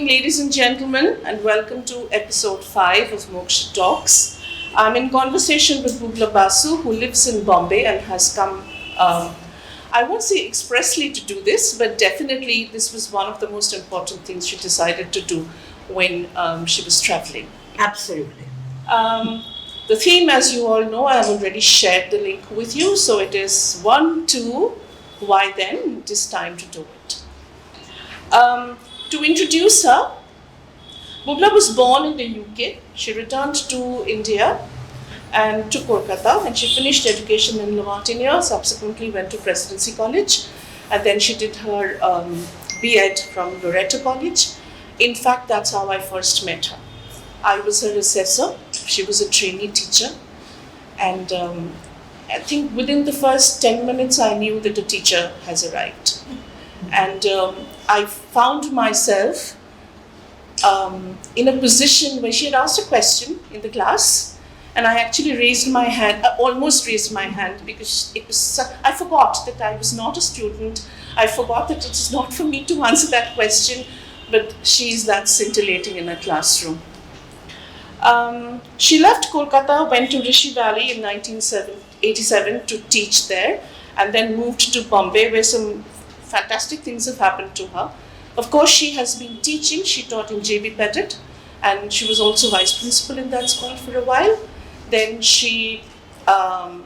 ladies and gentlemen, and welcome to episode 5 of Moksha Talks. I'm in conversation with Bubla Basu, who lives in Bombay and has come, I won't say expressly to do this, but definitely this was one of the most important things she decided to do when she was traveling. Absolutely. The theme, as you all know, I have already shared the link with you. So it is 1, 2, why then? It is time to do it. To introduce her, Bubla was born in the UK. She returned to India and to Kolkata, and she finished education in Martiniere, subsequently went to Presidency College, and then she did her B.Ed from Loreto College. In fact, that's how I first met her. I was her assessor. She was a trainee teacher, and I think within the first 10 minutes, I knew that a teacher has arrived. And I found myself in a position where she had asked a question in the class, and I actually raised my hand, almost raised my hand, because I forgot that I was not a student. I forgot that it was not for me to answer that question, but she's that scintillating in a classroom. She left Kolkata, went to Rishi Valley in 1987 to teach there, and then moved to Bombay, where some fantastic things have happened to her. Of course, she has been teaching. She taught in J B Petit, and she was also vice principal in that school for a while. Then she, for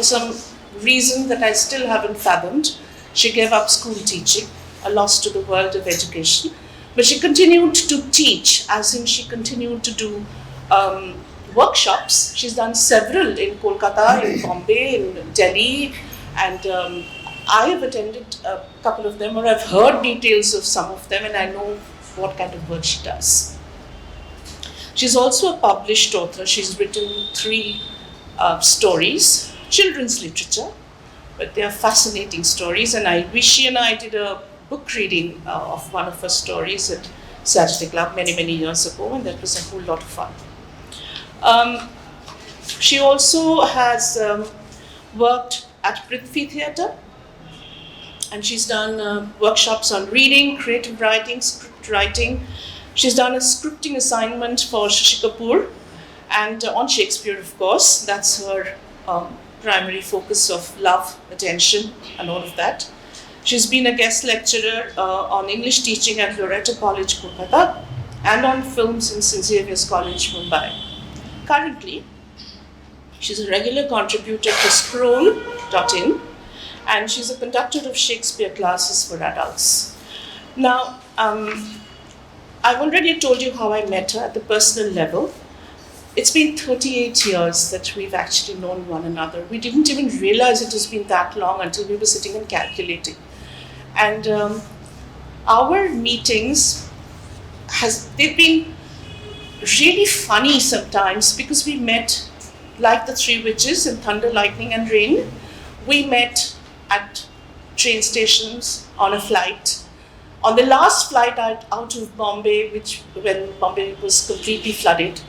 some reason that I still haven't fathomed, she gave up school teaching, a loss to the world of education. But she continued to teach, as in she continued to do workshops. She's done several in Kolkata, in Bombay, in Delhi, and I have attended a couple of them, or I've heard details of some of them, and I know what kind of work she does. She's also a published author. She's written 3 stories, children's literature, but they are fascinating stories, and Rishi and I did a book reading of one of her stories at Saturday Club many years ago, and that was a whole lot of fun. She also has worked at Prithvi Theatre, and she's done workshops on reading, creative writing, script writing. She's done a scripting assignment for Shashi Kapoor, and on Shakespeare, of course. That's her primary focus of love, attention, and all of that. She's been a guest lecturer on English teaching at Loreto College, Kolkata, and on films in St. Xavier's College, Mumbai. Currently, she's a regular contributor to Scroll.in, and she's a conductor of Shakespeare classes for adults. Now, I've already told you how I met her at the personal level. It's been 38 years that we've actually known one another. We didn't even realize it has been that long until we were sitting and calculating. And our meetings, they've been really funny sometimes, because we met like the 3 witches in Thunder, Lightning and Rain. We met at train stations, on a flight. On the last flight out of Bombay, when Bombay was completely flooded,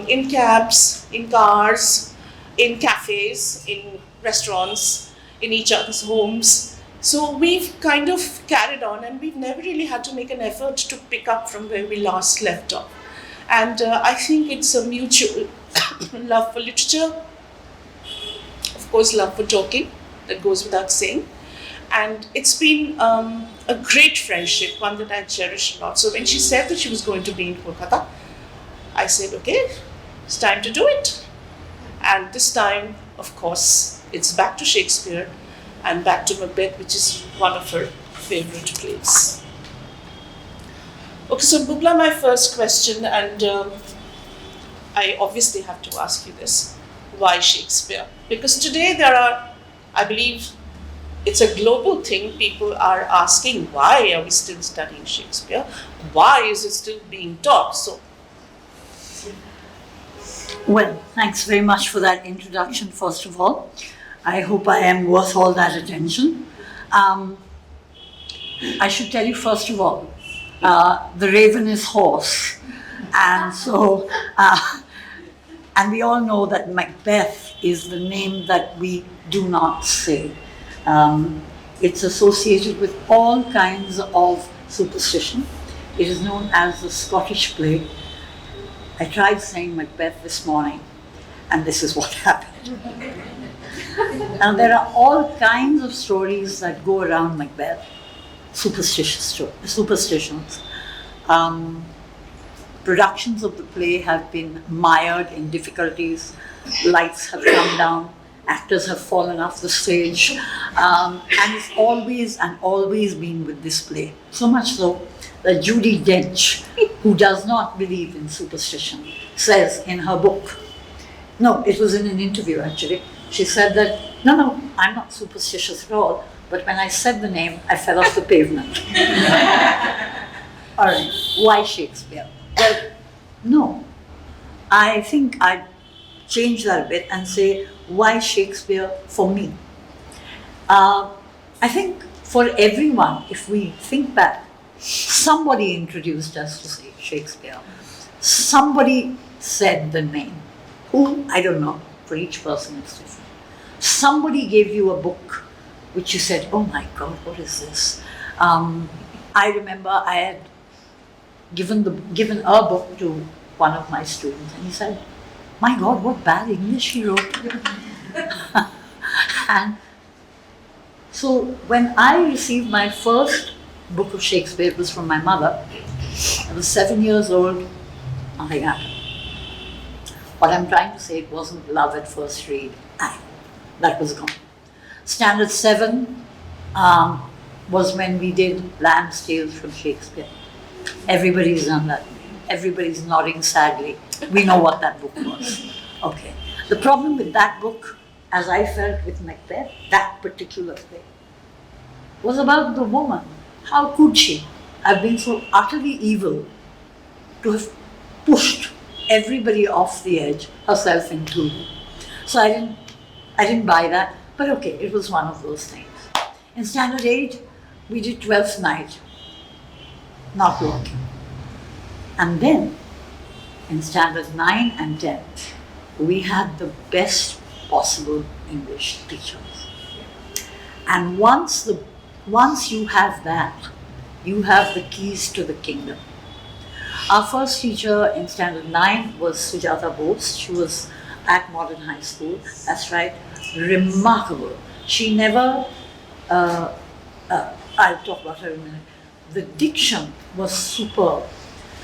in cabs, in cars, in cafes, in restaurants, in each other's homes. So we've kind of carried on, and we've never really had to make an effort to pick up from where we last left off. And I think it's a mutual love for literature, of course love for talking, that goes without saying. And it's been a great friendship, one that I cherish a lot. So when she said that she was going to be in Kolkata, I said, okay, it's time to do it. And this time, of course, it's back to Shakespeare and back to Macbeth, which is one of her favorite plays. Okay, so Bubla, my first question, and I obviously have to ask you this. Why Shakespeare? Because today there are, I believe, it's a global thing. People are asking, why are we still studying Shakespeare? Why is it still being taught? So, well, thanks very much for that introduction, first of all. I hope I am worth all that attention. I should tell you, first of all, the raven is hoarse. And so, and we all know that Macbeth is the name that we do not say. It's associated with all kinds of superstition. It is known as the Scottish plague. I tried saying Macbeth this morning, and this is what happened. Now, there are all kinds of stories that go around Macbeth, superstitions. Productions of the play have been mired in difficulties. Lights have come down, actors have fallen off the stage, and it's always been with this play. So much so that Judi Dench, who does not believe in superstition, says in her book, no, it was in an interview actually, she said that, no, I'm not superstitious at all, but when I said the name, I fell off the pavement. All right, why Shakespeare? Well, no, I think I'd change that a bit and say, why Shakespeare for me? I think for everyone, if we think back, somebody introduced us to say Shakespeare. Somebody said the name. Who? I don't know. For each person it's different. Somebody gave you a book which you said, oh my God, what is this? I remember I had given a book to one of my students, and he said, my God, what bad English he wrote. And so when I received my first book of Shakespeare, it was from my mother. I was 7 years old, nothing happened. What I'm trying to say, it wasn't love at first read. That was gone. Standard 7 was when we did Lamb's Tales from Shakespeare. Everybody's done that. Everybody's nodding sadly. We know what that book was. Okay. The problem with that book, as I felt with Macbeth, that particular play, was about the woman. How could she have been so utterly evil to have pushed everybody off the edge, herself included? So I didn't buy that, but okay, it was one of those things. In Standard 8, we did Twelfth Night, not working. And then, in Standard 9 and 10, we had the best possible English teachers. And once you have that, you have the keys to the kingdom. Our first teacher in Standard 9 was Sujata Bose. She was at Modern High School, that's right, remarkable. She never, I'll talk about her in a minute. The diction was superb.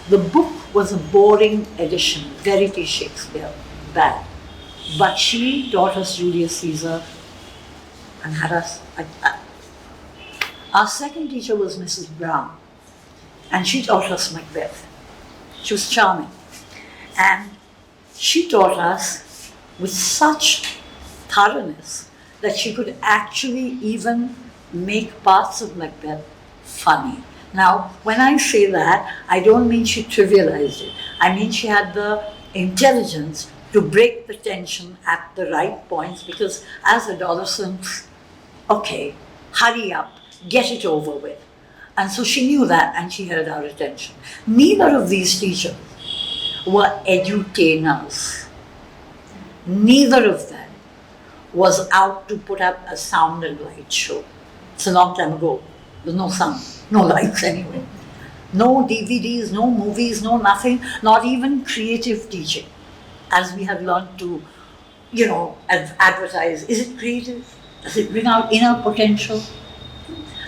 The book was a boring edition, Verity Shakespeare, bad. But she taught us Julius Caesar and had us like that. Our second teacher was Mrs. Brown, and she taught us Macbeth. She was charming. And she taught us with such thoroughness that she could actually even make parts of Macbeth funny. Now, when I say that, I don't mean she trivialized it. I mean she had the intelligence to break the tension at the right points, because as adolescents, okay, hurry up, get it over with. And so she knew that, and she held our attention. Neither of these teachers were edutainers. Neither of them was out to put up a sound and light show. It's a long time ago. There was no sound, no lights anyway. No DVDs, no movies, no nothing, not even creative teaching, as we have learned to, advertise. Is it creative? Does it bring out inner potential?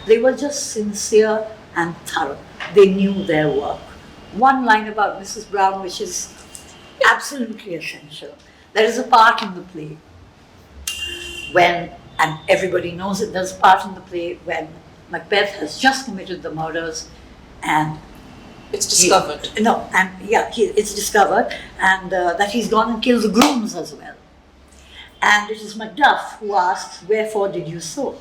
They were just sincere and thorough. They knew their work. One line about Mrs. Brown, which is absolutely essential. There is a part in the play when, and everybody knows it, there's a part in the play when Macbeth has just committed the murders and it's discovered. It's discovered, and that he's gone and killed the grooms as well. And it is Macduff who asks, wherefore did you so?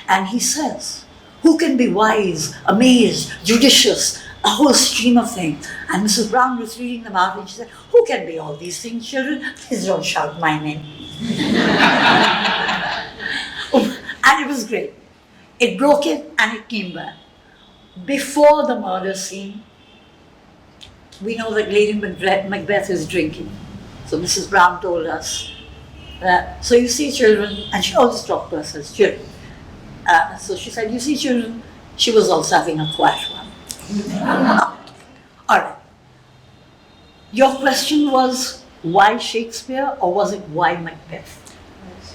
And he says, who can be wise, amazed, judicious, a whole stream of things? And Mrs. Brown was reading them out, and she said, who can be all these things, children? Please don't shout my name. And it was great. It broke it and it came back. Before the murder scene, we know that Lady Macbeth is drinking. So Mrs. Brown told us that, so you see children, and she always talked to us as children. So she said, you see children, she was also having a quiet one. All right. Your question was why Shakespeare, or was it why Macbeth?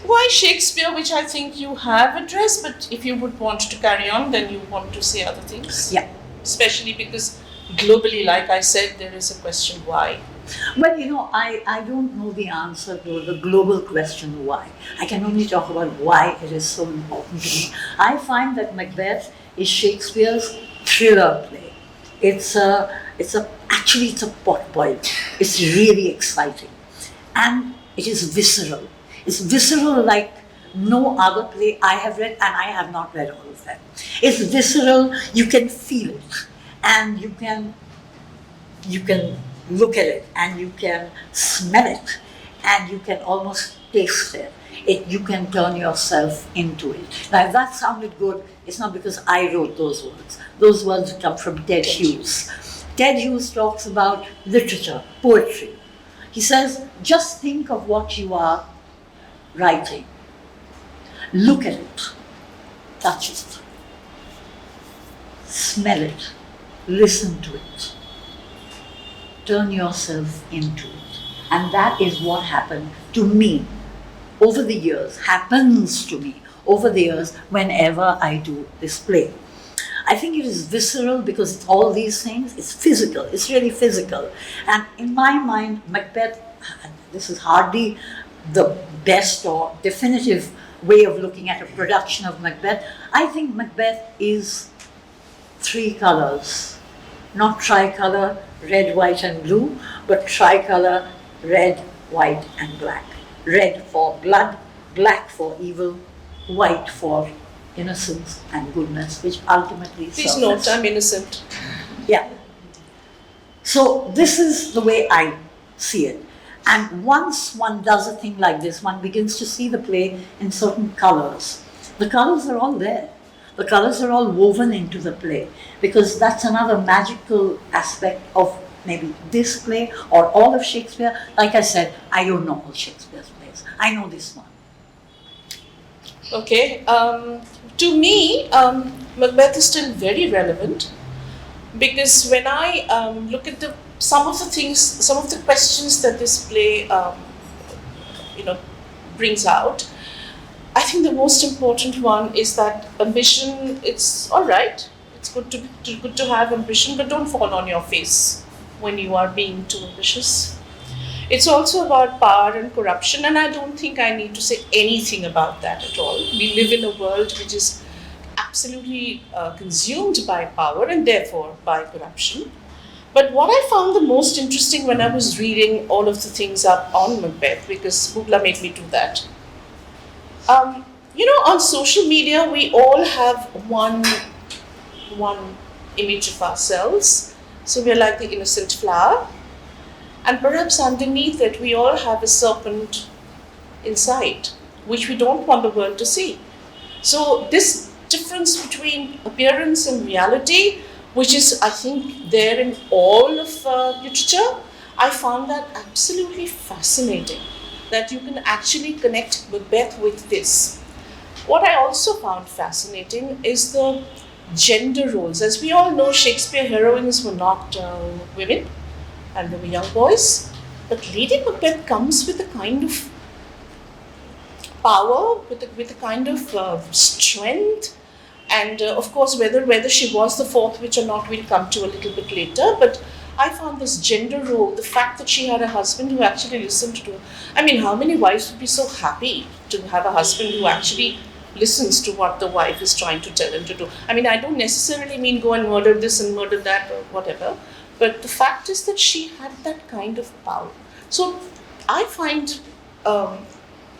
Why Shakespeare, which I think you have addressed, but if you would want to carry on, then you want to say other things. Yeah. Especially because globally, like I said, there is a question why. Well, I don't know the answer to the global question why. I can only talk about why it is so important to me. I find that Macbeth is Shakespeare's thriller play. Actually it's a pot boiler. It's really exciting. And it is visceral. It's visceral like no other play I have read, and I have not read all of them. It's visceral, you can feel it. And you can look at it, and you can smell it, and you can almost taste it. You can turn yourself into it. Now, if that sounded good, it's not because I wrote those words. Those words come from Ted Hughes. Ted Hughes talks about literature, poetry. He says, just think of what you are writing. Look at it, touch it, smell it, listen to it. Turn yourself into it. And that is what happened to me over the years, happens to me over the years whenever I do this play. I think it is visceral because it's all these things. It's physical. It's really physical. And in my mind, Macbeth, this is hardly the best or definitive way of looking at a production of Macbeth. I think Macbeth is three colors, not tricolor, red, white, and blue, but tricolor, red, white, and black. Red for blood, black for evil, white for innocence and goodness, which ultimately Please note, I'm innocent. Yeah. So this is the way I see it. And once one does a thing like this, one begins to see the play in certain colors. The colors are all there. The colors are all woven into the play, because that's another magical aspect of maybe this play or all of Shakespeare. Like I said, I don't know all Shakespeare's plays. I know this one. Okay. To me, Macbeth is still very relevant, because when I look at some of the questions that this play, brings out, I think the most important one is that ambition. It's all right. It's good to have ambition, but don't fall on your face when you are being too ambitious. It's also about power and corruption, and I don't think I need to say anything about that at all. We live in a world which is absolutely consumed by power and therefore by corruption. But what I found the most interesting when I was reading all of the things up on Macbeth, because Bubla made me do that, on social media, we all have one image of ourselves. So we're like the innocent flower. And perhaps underneath it, we all have a serpent inside, which we don't want the world to see. So this difference between appearance and reality, which is, I think, there in all of literature, I found that absolutely fascinating, that you can actually connect Macbeth with this. What I also found fascinating is the gender roles. As we all know, Shakespeare heroines were not women, and they were young boys. But Lady Macbeth comes with a kind of power, with a kind of strength, and of course, whether she was the fourth witch or not, we'll come to a little bit later. But I found this gender role, the fact that she had a husband who actually listened to her. I mean, how many wives would be so happy to have a husband who actually listens to what the wife is trying to tell him to do? I mean, I don't necessarily mean go and murder this and murder that or whatever, but the fact is that she had that kind of power. So I find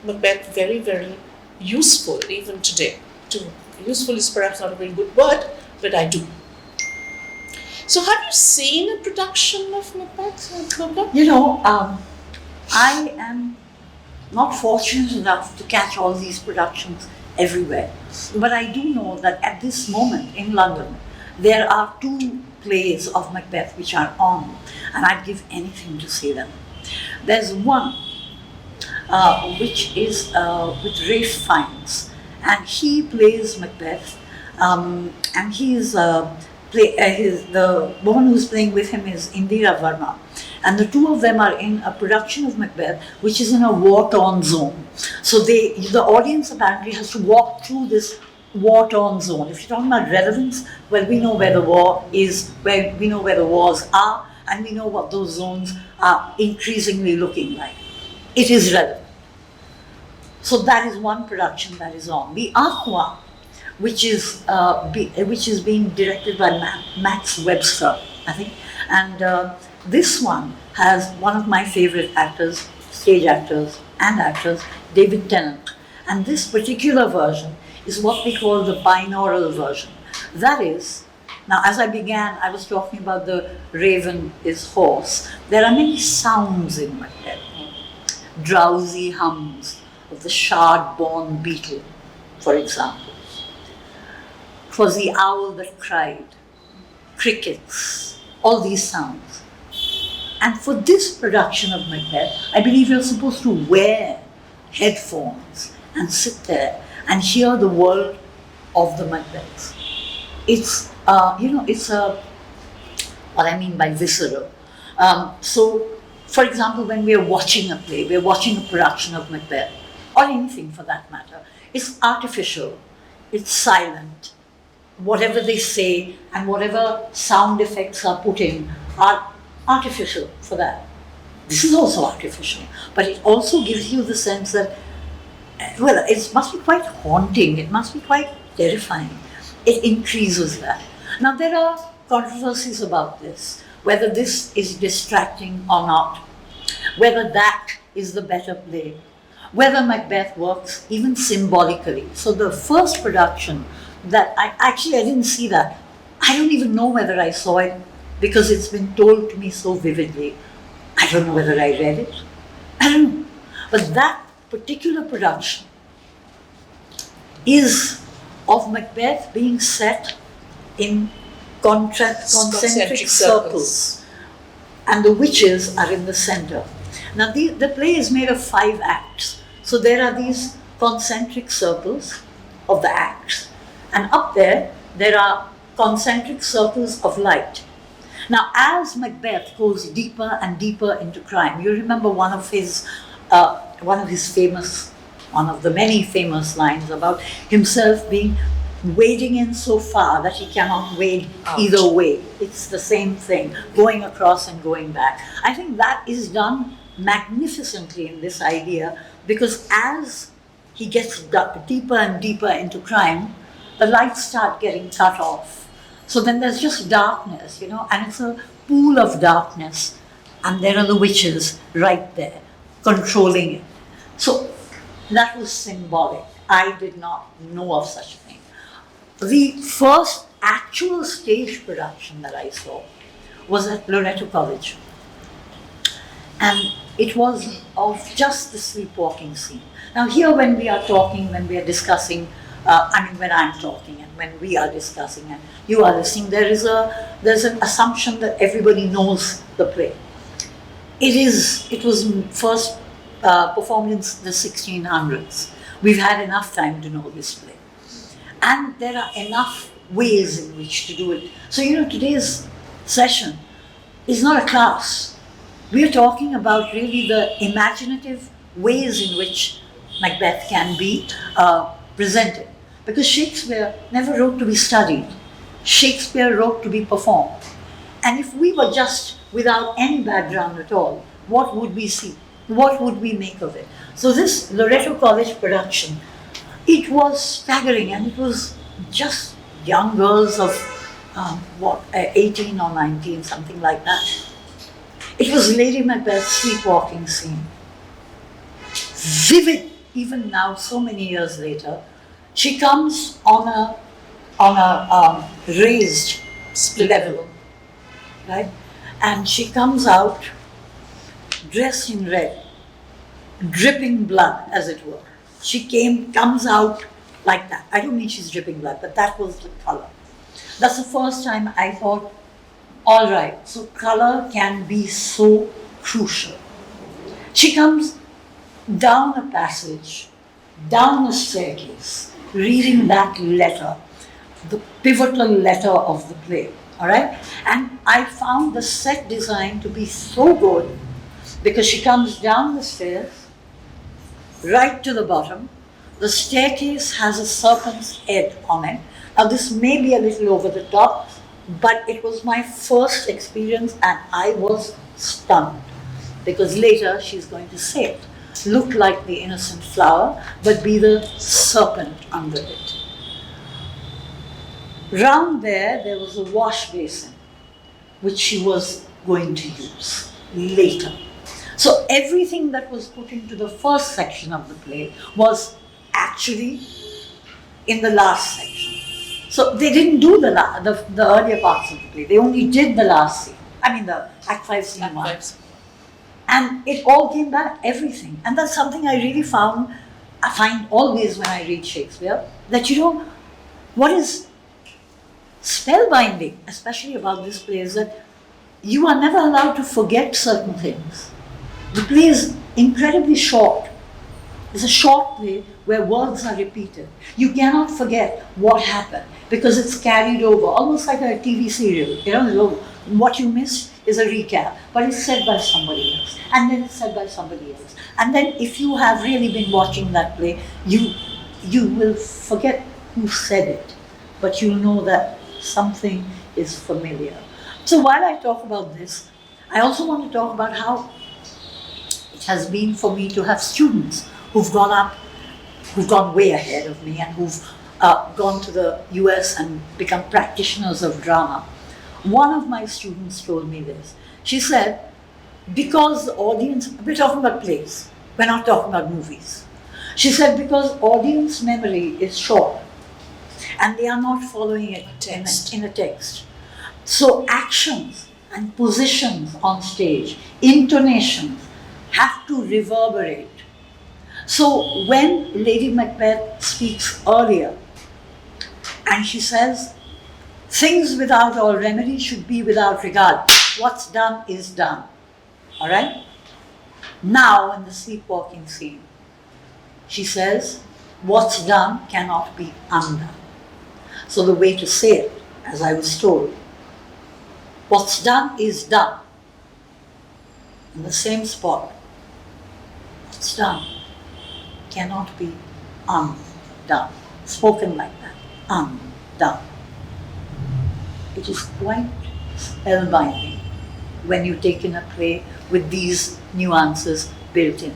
Macbeth very, very useful even today. Useful is perhaps not a very good word, but I do. So have you seen a production of Macbeth, Bubla? I am not fortunate enough to catch all these productions everywhere. But I do know that at this moment in London, there are 2 plays of Macbeth which are on, and I'd give anything to see them. There's one which is with Ralph Fiennes, and he plays Macbeth, and he is the woman who's playing with him is Indira Verma. And the two of them are in a production of Macbeth, which is in a war-torn zone. So the audience apparently has to walk through this war-torn zone. If you're talking about relevance, well, we know where the war is, we know where the wars are, and we know what those zones are increasingly looking like. It is relevant. So that is one production that is on. The other one, which is being directed by Max Webster, I think, and this one has one of my favorite actors, stage actors and actors, David Tennant. And this particular version is what we call the binaural version. That is, now as I began, I was talking about the raven is hoarse. There are many sounds in Macbeth. Drowsy hums of the shard-born beetle, for example. 'Twas the owl that cried, crickets, all these sounds. And for this production of Macbeth, I believe you're supposed to wear headphones and sit there and hear the world of the Macbeth. It's, what I mean by visceral. So, for example, when we are watching a play, we are watching a production of Macbeth, or anything for that matter, it's artificial, it's silent. Whatever they say and whatever sound effects are put in are artificial for that. This is also artificial, but it also gives you the sense that, well, it must be quite haunting, it must be quite terrifying. It increases that. Now, there are controversies about this, whether this is distracting or not, whether that is the better play, whether Macbeth works even symbolically. So the first production that I didn't see that. I don't even know whether I saw it because it's been told to me so vividly. I don't know whether I read it. I don't know. But that particular production is of Macbeth being set in concentric circles. And the witches are in the center. Now the play is made of 5 acts. So there are these concentric circles of the acts. And up there are concentric circles of light. Now, as Macbeth goes deeper and deeper into crime, you remember one of the many famous lines about himself being wading in so far that he cannot wade either way. It's the same thing, going across and going back. I think that is done magnificently in this idea, because as he gets deeper and deeper into crime, the lights start getting cut off. So then there's just darkness, and it's a pool of darkness. And there are the witches right there, controlling it. So that was symbolic. I did not know of such a thing. The first actual stage production that I saw was at Loreto College. And it was of just the sleepwalking scene. Now here when we are talking, when we are discussing, when I'm talking and when we are discussing and you are listening, there's an assumption that everybody knows the play. It was first performed in the 1600s. We've had enough time to know this play. And there are enough ways in which to do it. So, today's session is not a class. We are talking about really the imaginative ways in which Macbeth can be presented. Because Shakespeare never wrote to be studied. Shakespeare wrote to be performed. And if we were just without any background at all, what would we see? What would we make of it? So this Loreto College production, it was staggering, and it was just young girls of 18 or 19, something like that. It was Lady Macbeth's sleepwalking scene. Vivid, even now, so many years later. She comes on a raised level, right? And she comes out dressed in red, dripping blood, as it were. She comes out like that. I don't mean she's dripping blood, but that was the color. That's the first time I thought, all right, so color can be so crucial. She comes down a passage, down a staircase, reading that letter, the pivotal letter of the play, all right? And I found the set design to be so good because she comes down the stairs, right to the bottom. The staircase has a serpent's head on it. Now this may be a little over the top, but it was my first experience and I was stunned because later she's going to say it. Look like the innocent flower, but be the serpent under it. Round there was a wash basin, which she was going to use later. So everything that was put into the first section of the play was actually in the last section. So they didn't do the earlier parts of the play. They only did the last scene. I mean the Act 5 Scene 1. And it all came back, everything. And that's something I really I find always when I read Shakespeare, that what is spellbinding, especially about this play, is that you are never allowed to forget certain things. The play is incredibly short. It's a short play where words are repeated. You cannot forget what happened because it's carried over, almost like a TV serial. What you missed is a recap, but it's said by somebody else, and then it's said by somebody else. And then if you have really been watching that play, you will forget who said it, but you'll know that something is familiar. So while I talk about this, I also want to talk about how it has been for me to have students who've gone way ahead of me and who've gone to the US and become practitioners of drama. One of my students told me this. She said, because the audience, we're talking about plays, we're not talking about movies. She said, because audience memory is short and they are not following it in a text. So actions and positions on stage, intonations have to reverberate. So when Lady Macbeth speaks earlier and she says, things without all remedy should be without regard. What's done is done. All right? Now, in the sleepwalking scene, she says, what's done cannot be undone. So the way to say it, as I was told, what's done is done. In the same spot, what's done cannot be undone. Spoken like that, undone. It is quite spellbinding when you take in a play with these nuances built in.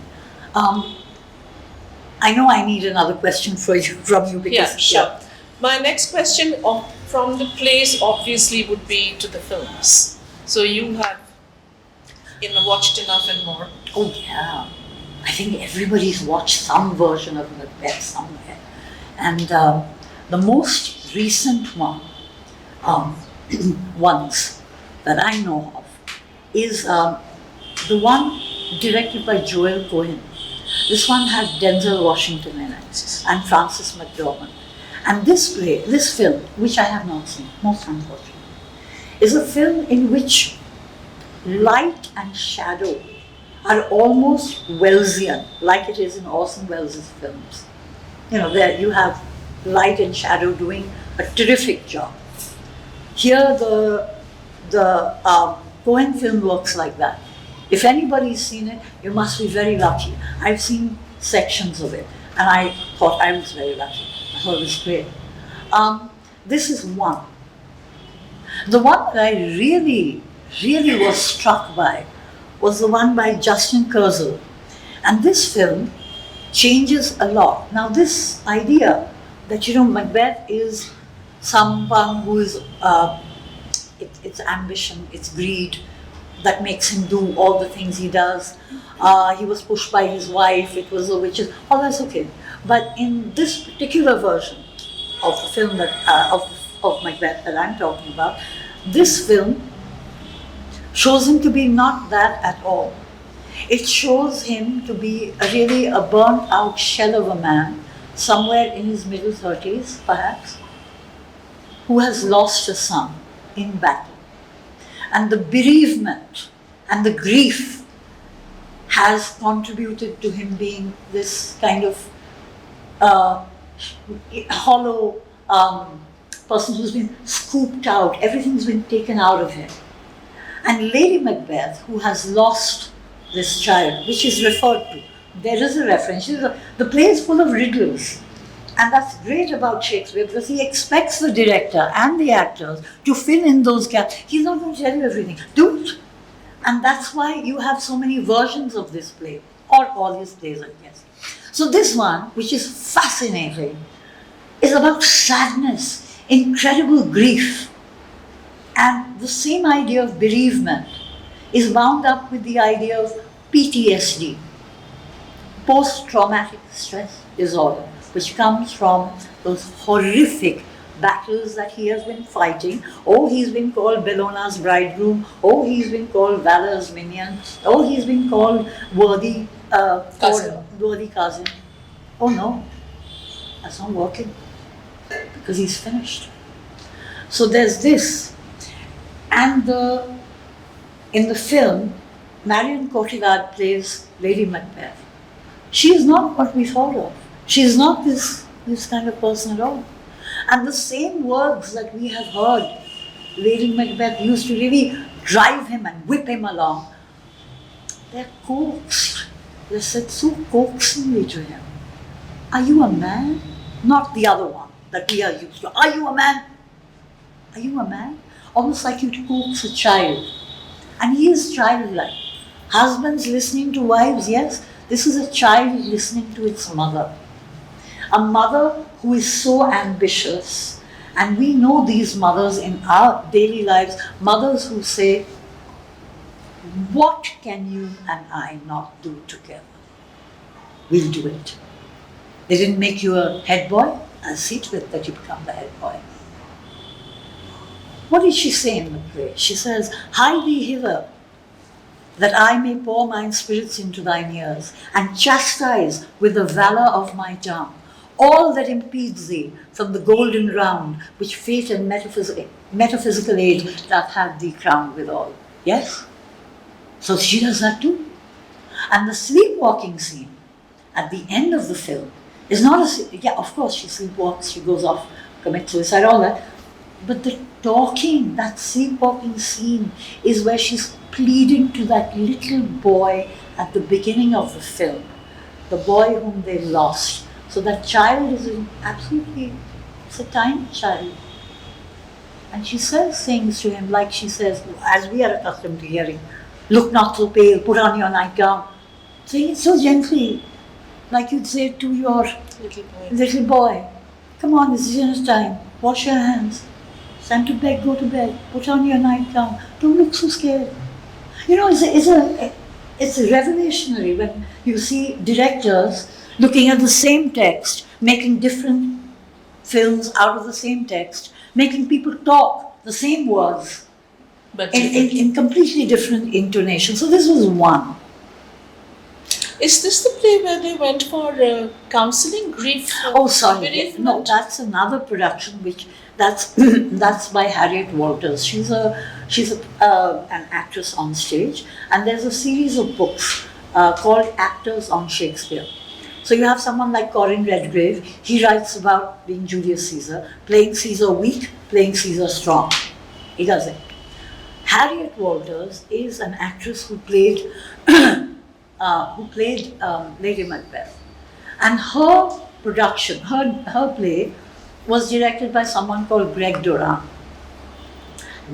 I know I need another question from you because yeah, sure. My next question from the plays obviously would be to the films. So you have watched enough and more. Oh yeah, I think everybody's watched some version of Macbeth somewhere, and the most recent ones that I know of is the one directed by Joel Cohen. This one had Denzel Washington in it and Frances McDormand. And this film, which I have not seen, most unfortunately, is a film in which light and shadow are almost Wellesian, like it is in Orson Welles' films. There you have light and shadow doing a terrific job. Here the Cohen film works like that. If anybody's seen it, you must be very lucky. I've seen sections of it, and I thought I was very lucky. I thought it was great. This is one. The one that I really, really was struck by was the one by Justin Kurzel. And this film changes a lot. Now this idea that, Macbeth is someone who is, it's ambition, it's greed that makes him do all the things he does. He was pushed by his wife, it was the witches, all that's okay. But in this particular version of the film of Macbeth that I'm talking about, this film shows him to be not that at all. It shows him to be really a burnt out shell of a man, somewhere in his middle 30s perhaps, who has lost a son in battle. And the bereavement and the grief has contributed to him being this kind of hollow person who's been scooped out. Everything's been taken out of him. And Lady Macbeth, who has lost this child, which is referred to, there is a reference. The play is full of riddles. And that's great about Shakespeare because he expects the director and the actors to fill in those gaps. He's not going to tell you everything. Do it. And that's why you have so many versions of this play, or all his plays, I guess. So this one, which is fascinating, is about sadness, incredible grief. And the same idea of bereavement is bound up with the idea of PTSD, post-traumatic stress disorder, which comes from those horrific battles that he has been fighting. Oh, he's been called Bellona's bridegroom. Oh, he's been called Valor's minion. Oh, he's been called worthy cousin. Oh no, that's not working because he's finished. So there's this. And in the film, Marion Cotillard plays Lady Macbeth. She is not what we thought of. She is not this kind of person at all. And the same words that we have heard Lady Macbeth used to really drive him and whip him along, they're coaxed. They're said so coaxingly to him. Are you a man? Not the other one that we are used to. Are you a man? Are you a man? Almost like you'd coax a child. And he is childlike. Husbands listening to wives, yes, this is a child listening to its mother. A mother who is so ambitious, and we know these mothers in our daily lives, mothers who say, what can you and I not do together? We'll do it. They didn't make you a head boy? I'll see to it that you become the head boy. What did she say in the play? She says, hie thee hither, that I may pour mine spirits into thine ears, and chastise with the valour of my tongue all that impedes thee from the golden round which fate and metaphysical age doth have thee crowned withal. Yes? So she does that too. And the sleepwalking scene at the end of the film is not of course she sleepwalks, she goes off, commits suicide, all that. But the talking, that sleepwalking scene is where she's pleading to that little boy at the beginning of the film, the boy whom they lost. So that child is absolutely, it's a tiny child. And she says things to him like she says, as we are accustomed to hearing, look not so pale, put on your nightgown. Saying it so gently, like you'd say to your little boy, come on, it's dinner time, wash your hands, it's time to bed, go to bed, put on your nightgown, don't look so scared. You know, it's revolutionary when you see directors looking at the same text, making different films out of the same text, making people talk the same words, but in completely different intonations. So this was one. Is this the play where they went for counselling, grief? Oh, sorry. No, that's another production, that's by Harriet Walters. She's an actress on stage, and there's a series of books called Actors on Shakespeare. So you have someone like Corin Redgrave. He writes about being Julius Caesar, playing Caesar weak, playing Caesar strong. He does it. Harriet Walters is an actress who played Lady Macbeth, and her production, her play, was directed by someone called Greg Doran.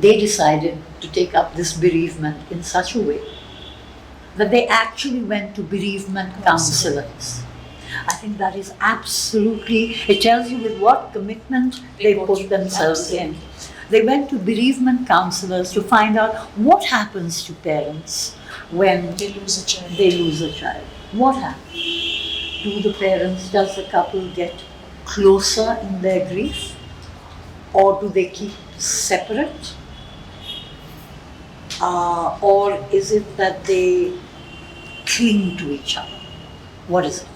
They decided to take up this bereavement in such a way that they actually went to bereavement counselors. I think that is absolutely, it tells you with what commitment they put themselves in. They went to bereavement counselors to find out what happens to parents when they lose a child. What happens? Does the couple get closer in their grief? Or do they keep separate? Or is it that they cling to each other? What is it?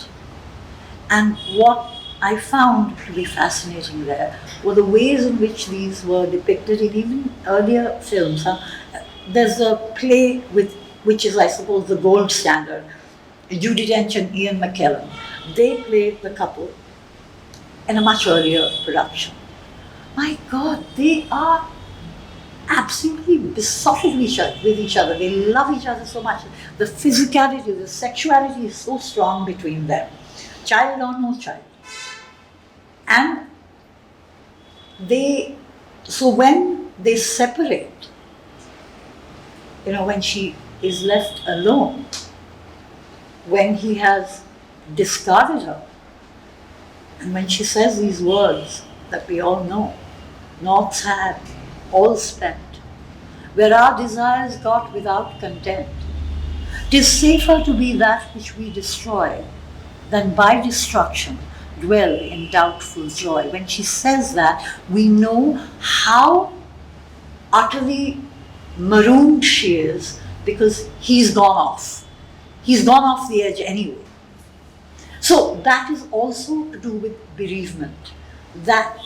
And what I found to be fascinating there were the ways in which these were depicted in even earlier films. There's a play which is, I suppose, the gold standard. Judi Dench and Ian McKellen. They played the couple in a much earlier production. my God, they are absolutely besotted with each other. They love each other so much. The physicality, the sexuality is so strong between them, child or no child. And so when they separate, when she is left alone, when he has discarded her, and when she says these words that we all know, naught sad, all spent, where our desires got without content, 'tis safer to be that which we destroy than by destruction dwell in doubtful joy. When she says that, we know how utterly marooned she is, because he's gone off. He's gone off the edge anyway. So that is also to do with bereavement. That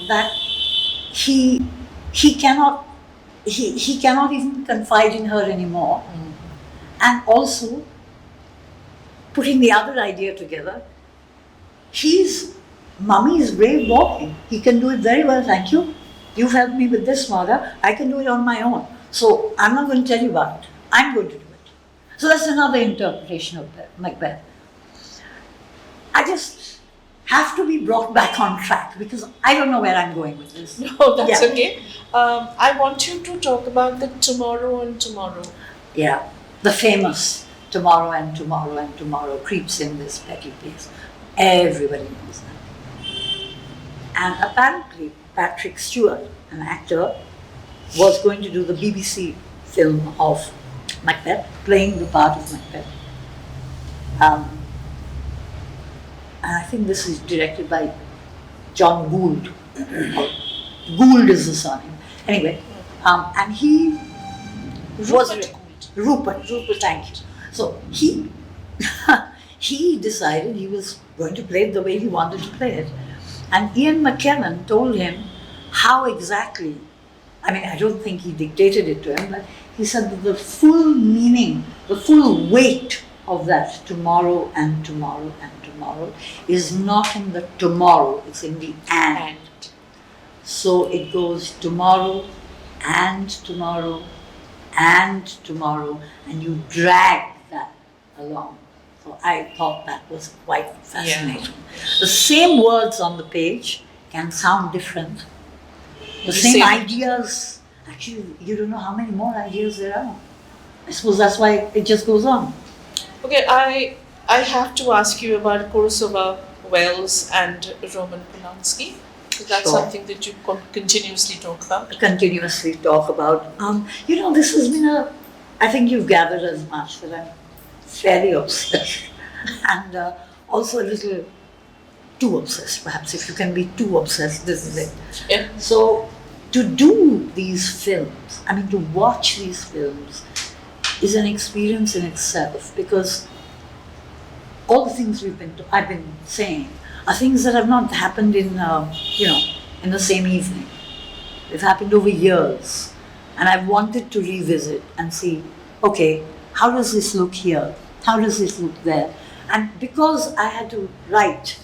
he cannot even confide in her anymore. And also, putting the other idea together, Mummy is brave boy. He can do it very well, thank you. You've helped me with this, mother. I can do it on my own. So I'm not going to tell you about it. I'm going to do it. So that's another interpretation of Macbeth. I just have to be brought back on track because I don't know where I'm going with this. No, that's okay. I want you to talk about the tomorrow and tomorrow. Yeah, the famous tomorrow and tomorrow and tomorrow creeps in this petty place. Everybody knows that. And apparently Patrick Stewart, an actor, was going to do the BBC film of Macbeth, playing the part of Macbeth. And I think this is directed by John Gould. Gould is the surname. Anyway, and he Rupert, thank you. So he decided he was going to play it the way he wanted to play it. And Ian McKellen told him how exactly, I don't think he dictated it to him, but he said that the full meaning, the full weight of that tomorrow and tomorrow and tomorrow is not in the tomorrow, it's in the and. So it goes tomorrow and tomorrow and tomorrow, and you drag that along. So I thought that was quite fascinating. Yeah. The same words on the page can sound different. The same ideas. Actually, you don't know how many more ideas there are. I suppose that's why it just goes on. Okay, I have to ask you about Kurosawa, Wells, and Roman Polanski. Is that something that you continuously talk about? Continuously talk about. This has been I think you've gathered as much that I'm fairly obsessed. And also a little too obsessed, perhaps. If you can be too obsessed, this is it. Yeah. So, to do these films, to watch these films is an experience in itself, because all the things I've been saying are things that have not happened in the same evening. They've happened over years, and I've wanted to revisit and see, okay, how does this look here? How does this look there? And because I had to write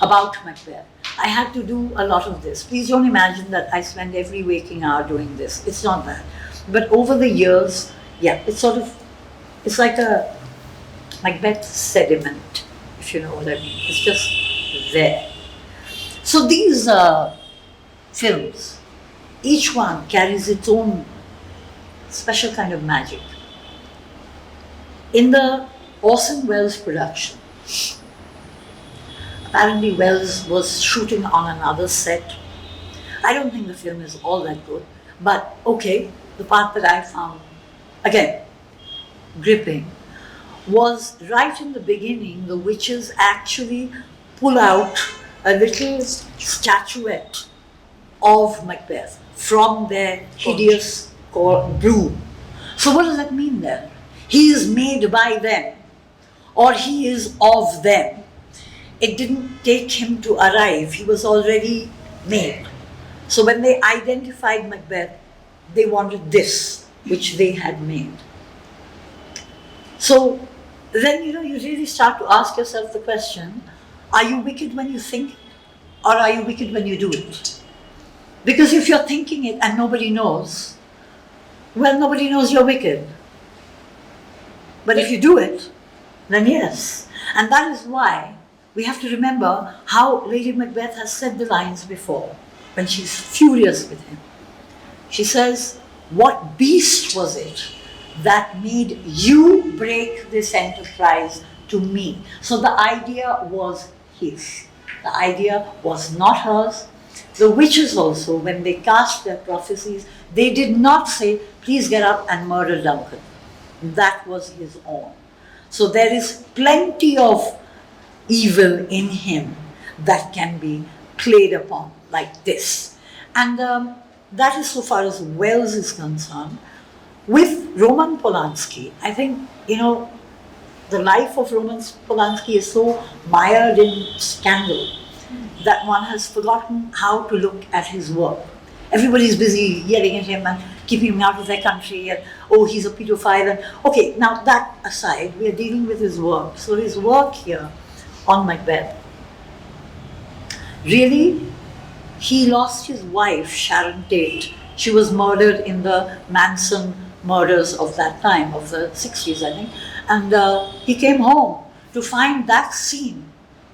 about Macbeth, I had to do a lot of this. Please don't imagine that I spend every waking hour doing this. It's not that. But over the years, it's like a Macbeth sediment, if you know what I mean. It's just there. So these films, each one carries its own special kind of magic. In the Orson Welles production, apparently Welles was shooting on another set. I don't think the film is all that good, but okay, the part that I found, again, gripping, was right in the beginning. The witches actually pull out a little statuette of Macbeth from their hideous broom. So what does that mean then? He is made by them, or he is of them. It didn't take him to arrive, he was already made. So when they identified Macbeth, they wanted this, which they had made. So then, you really start to ask yourself the question, are you wicked when you think it, or are you wicked when you do it? Because if you're thinking it and nobody knows, well, nobody knows you're wicked. But if you do it, then yes. And that is why we have to remember how Lady Macbeth has said the lines before, when she's furious with him. She says, "What beast was it that made you break this enterprise to me?" So the idea was his. The idea was not hers. The witches also, when they cast their prophecies, they did not say, "Please get up and murder Duncan." That was his own. So there is plenty of evil in him that can be played upon like this. And that is so far as Wales is concerned. With Roman Polanski, I think, the life of Roman Polanski is so mired in scandal that one has forgotten how to look at his work. Everybody's busy yelling at him and keeping him out of their country, and oh, he's a pedophile. And okay, now that aside, we are dealing with his work. So his work here on Macbeth, really, he lost his wife, Sharon Tate. She was murdered in the Manson murders of that time, of the 60s, I think. And he came home to find that scene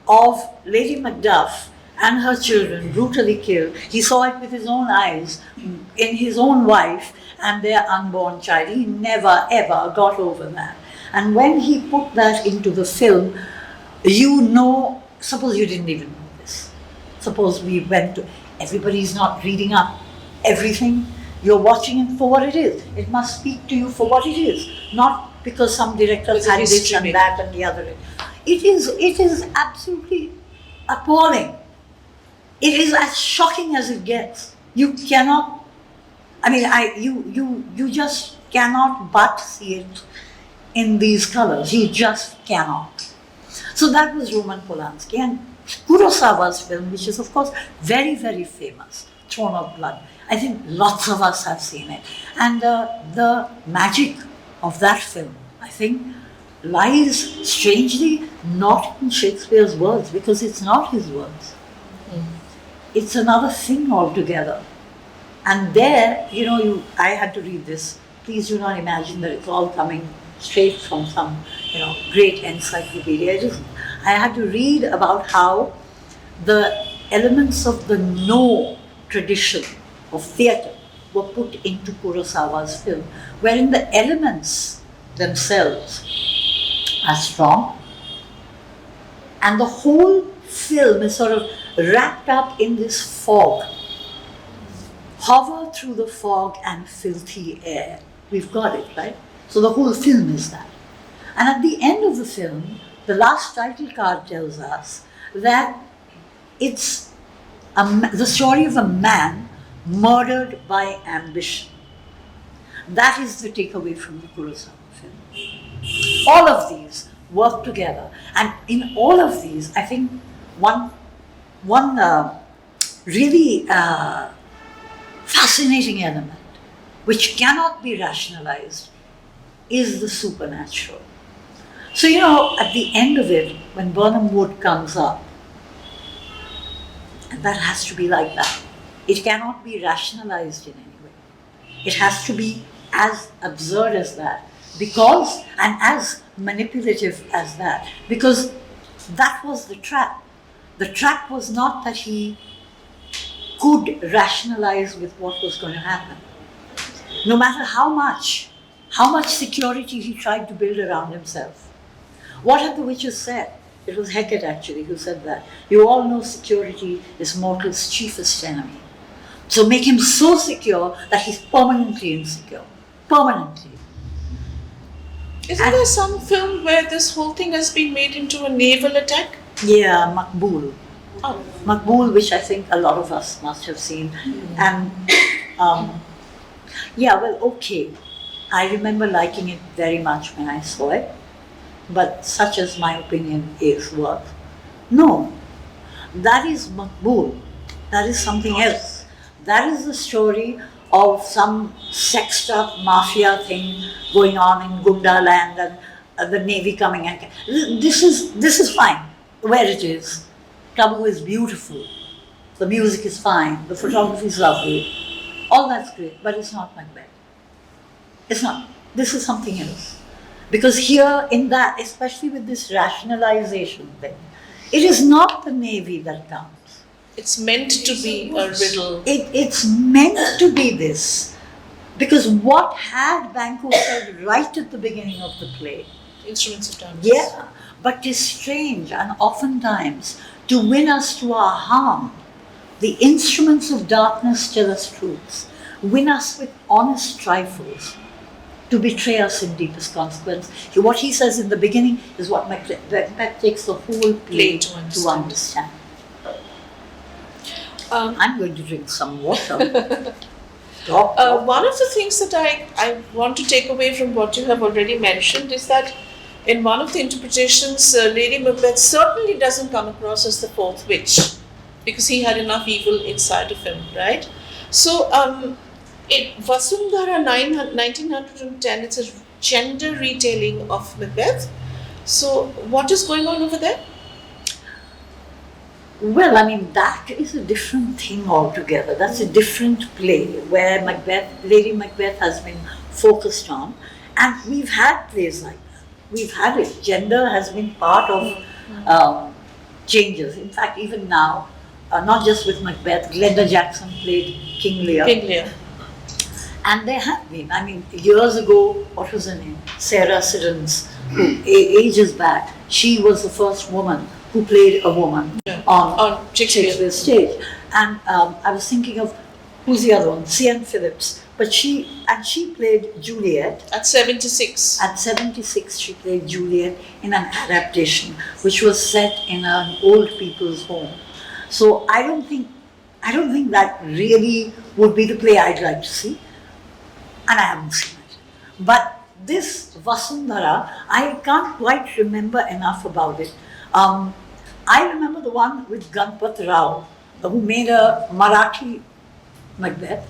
of Lady Macduff and her children brutally killed. He saw it with his own eyes in his own wife and their unborn child. He never ever got over that. And when he put that into the film, suppose you didn't even know this. Suppose we went to, everybody's not reading up everything. You're watching it for what it is. It must speak to you for what it is, not because some director had this and that and the other. It is absolutely appalling. It is as shocking as it gets. You cannot, you just cannot but see it in these colors. You just cannot. So that was Roman Polanski. And Kurosawa's film, which is of course very, very famous, Throne of Blood. I think lots of us have seen it. And the magic of that film, I think, lies strangely not in Shakespeare's words, because it's not his words. It's another thing altogether. And there, I had to read this. Please do not imagine that it's all coming straight from some, great encyclopedia. It isn't. I had to read about how the elements of the no tradition of theatre were put into Kurosawa's film, wherein the elements themselves are strong, and the whole film is sort of wrapped up in this fog. Hover through the fog and filthy air. We've got it, right? So the whole film is that. And at the end of the film, the last title card tells us that it's the story of a man murdered by ambition. That is the takeaway from the Kurosawa film. All of these work together. And in all of these, I think one really fascinating element, which cannot be rationalized, is the supernatural. So, at the end of it, when Birnam Wood comes up, and that has to be like that. It cannot be rationalized in any way. It has to be as absurd as that, because, and as manipulative as that, because that was the trap. The trap was not that he could rationalize with what was going to happen. No matter how much security he tried to build around himself. What have the witches said? It was Hecate actually who said that. You all know security is mortal's chiefest enemy. So make him so secure that he's permanently insecure. Permanently. Isn't there some film where this whole thing has been made into a naval attack? Yeah, Makbul. Oh. Makbul, which I think a lot of us must have seen. And okay. I remember liking it very much when I saw it. But such as my opinion is worth. No, that is Makbul. That is something else. That is the story of some sexed up mafia thing going on in Gunda land and the navy coming and this is fine where it is. Tabu is beautiful. the music is fine, the photography is lovely, all that's great, but it's not Macbeth. It's not. This is something else. Because here in that, especially with this rationalization thing, it is not the Navy that counts. It's meant to be a riddle. It's meant to be this. Because what had Banquo said right at the beginning of the play? Instruments of darkness. Yeah, but 'tis strange, and oftentimes, to win us to our harm, the instruments of darkness tell us truths, win us with honest trifles, to betray us in deepest consequence. What he says in the beginning is what Macbeth takes the whole play to understand. I'm going to drink some water. One of the things that I want to take away from what you have already mentioned is that in one of the interpretations, Lady Macbeth certainly doesn't come across as the fourth witch, because he had enough evil inside of him, right? So, Vasundhara 1910, it's a gender retelling of Macbeth. So, what is going on over there? Well, I mean, that is a different thing altogether. That's a different play where Lady Macbeth has been focused on. And we've had plays like that. We've had it. Gender has been part of changes. In fact, even now, not just with Macbeth, Glenda Jackson played King Lear. King Lear. And there have been. I mean, years ago, what was her name? Sarah Siddons, who ages back, she was the first woman who played a woman on Shakespeare's stage. And I was thinking of, who's the other one? C.N. Phillips. But she played Juliet. At 76. At 76, she played Juliet in an adaptation, which was set in an old people's home. So I don't think that really would be the play I'd like to see. And I haven't seen it. But this Vasundhara, I can't quite remember enough about it. I remember the one with Ganpat Rao, who made a Marathi Macbeth.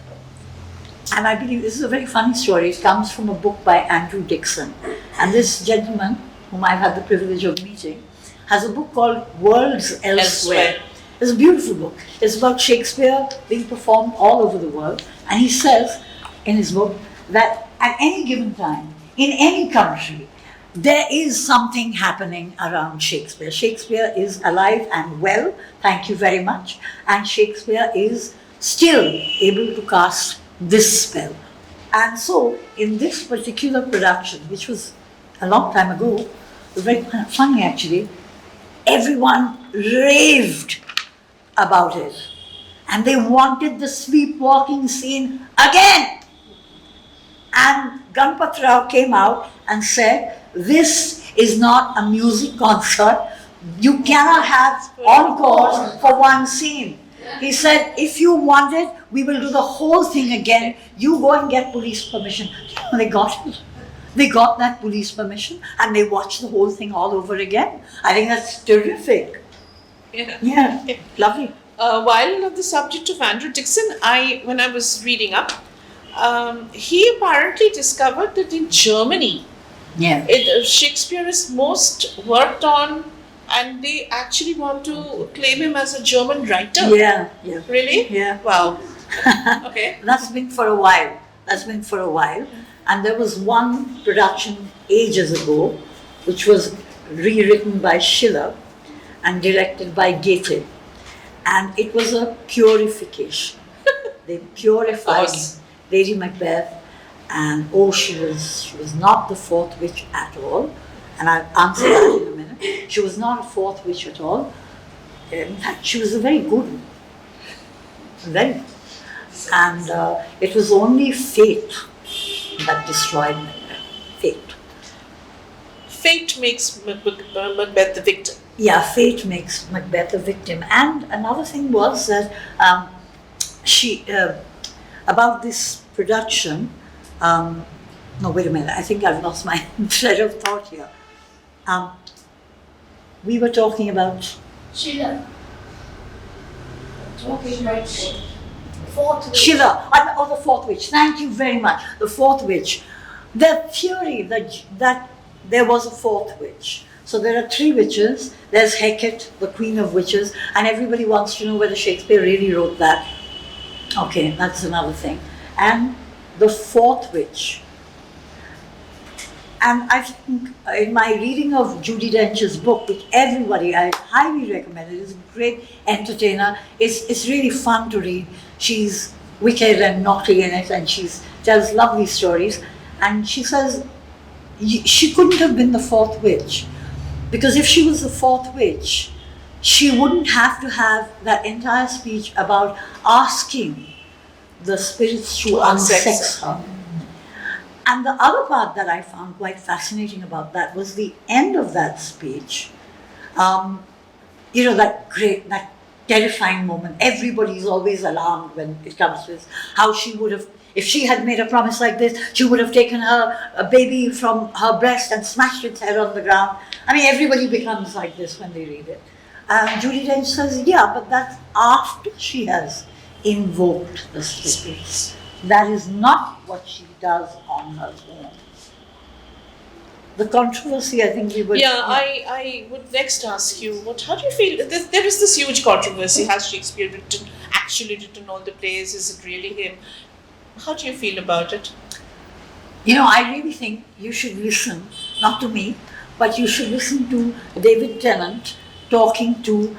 And I believe this is a very funny story. It comes from a book by Andrew Dixon. And this gentleman, whom I've had the privilege of meeting, has a book called Worlds Elsewhere. It's a beautiful book. It's about Shakespeare being performed all over the world. And he says in his book that at any given time, in any country, there is something happening around Shakespeare. Shakespeare is alive and well, thank you very much. And Shakespeare is still able to cast this spell. And so, in this particular production, which was a long time ago, it was very funny actually, everyone raved about it. And they wanted the sleepwalking scene again. And Ganpat Rao came out and said, this is not a music concert. You cannot have encores for one scene. He said, if you want it, we will do the whole thing again. You go and get police permission. They got it. They got that police permission and they watched the whole thing all over again. I think that's terrific. Yeah. Lovely. While on the subject of Andrew Dixon, when I was reading up, he apparently discovered that in Germany, Shakespeare is most worked on, and they actually want to claim him as a German writer. Yeah. Really? Yeah. Wow. Okay. That's been for a while. And there was one production ages ago, which was rewritten by Schiller and directed by Goethe. And it was a purification. They purified Lady Macbeth, and she was not the fourth witch at all. And I'll answer that in a minute. She was not a fourth witch at all. In fact, she was a very good one. Very good. And it was only fate that destroyed Macbeth. Fate. Fate makes Macbeth the victim. Yeah, fate makes Macbeth a victim. And another thing was that about this production, no, wait a minute, I think I've lost my thread of thought here. We were talking about... Schiller. Talking about fourth witch. Schiller, the fourth witch. Thank you very much. The fourth witch. The theory that there was a fourth witch So there are three witches. There's Hecate, the queen of witches, and everybody wants to know whether Shakespeare really wrote that. Okay, that's another thing. And the fourth witch. And I think in my reading of Judi Dench's book, which everybody, I highly recommend it, is a great entertainer. It's really fun to read. She's wicked and naughty in it, and she tells lovely stories. And she says she couldn't have been the fourth witch, because if she was the fourth witch, she wouldn't have to have that entire speech about asking the spirits to unsex her. And the other part that I found quite fascinating about that was the end of that speech. That terrifying moment. Everybody's always alarmed when it comes to this. How she would have, if she had made a promise like this, she would have taken a baby from her breast and smashed its head on the ground. I mean, everybody becomes like this when they read it. Judi Dench says, yeah, but that's after she has invoked the spirits. That is not what she does on her own. The controversy, I think we would... Yeah, I would next ask you, how do you feel? There is this huge controversy. Has Shakespeare actually written all the plays? Is it really him? How do you feel about it? I really think you should listen, not to me, but you should listen to David Tennant talking to,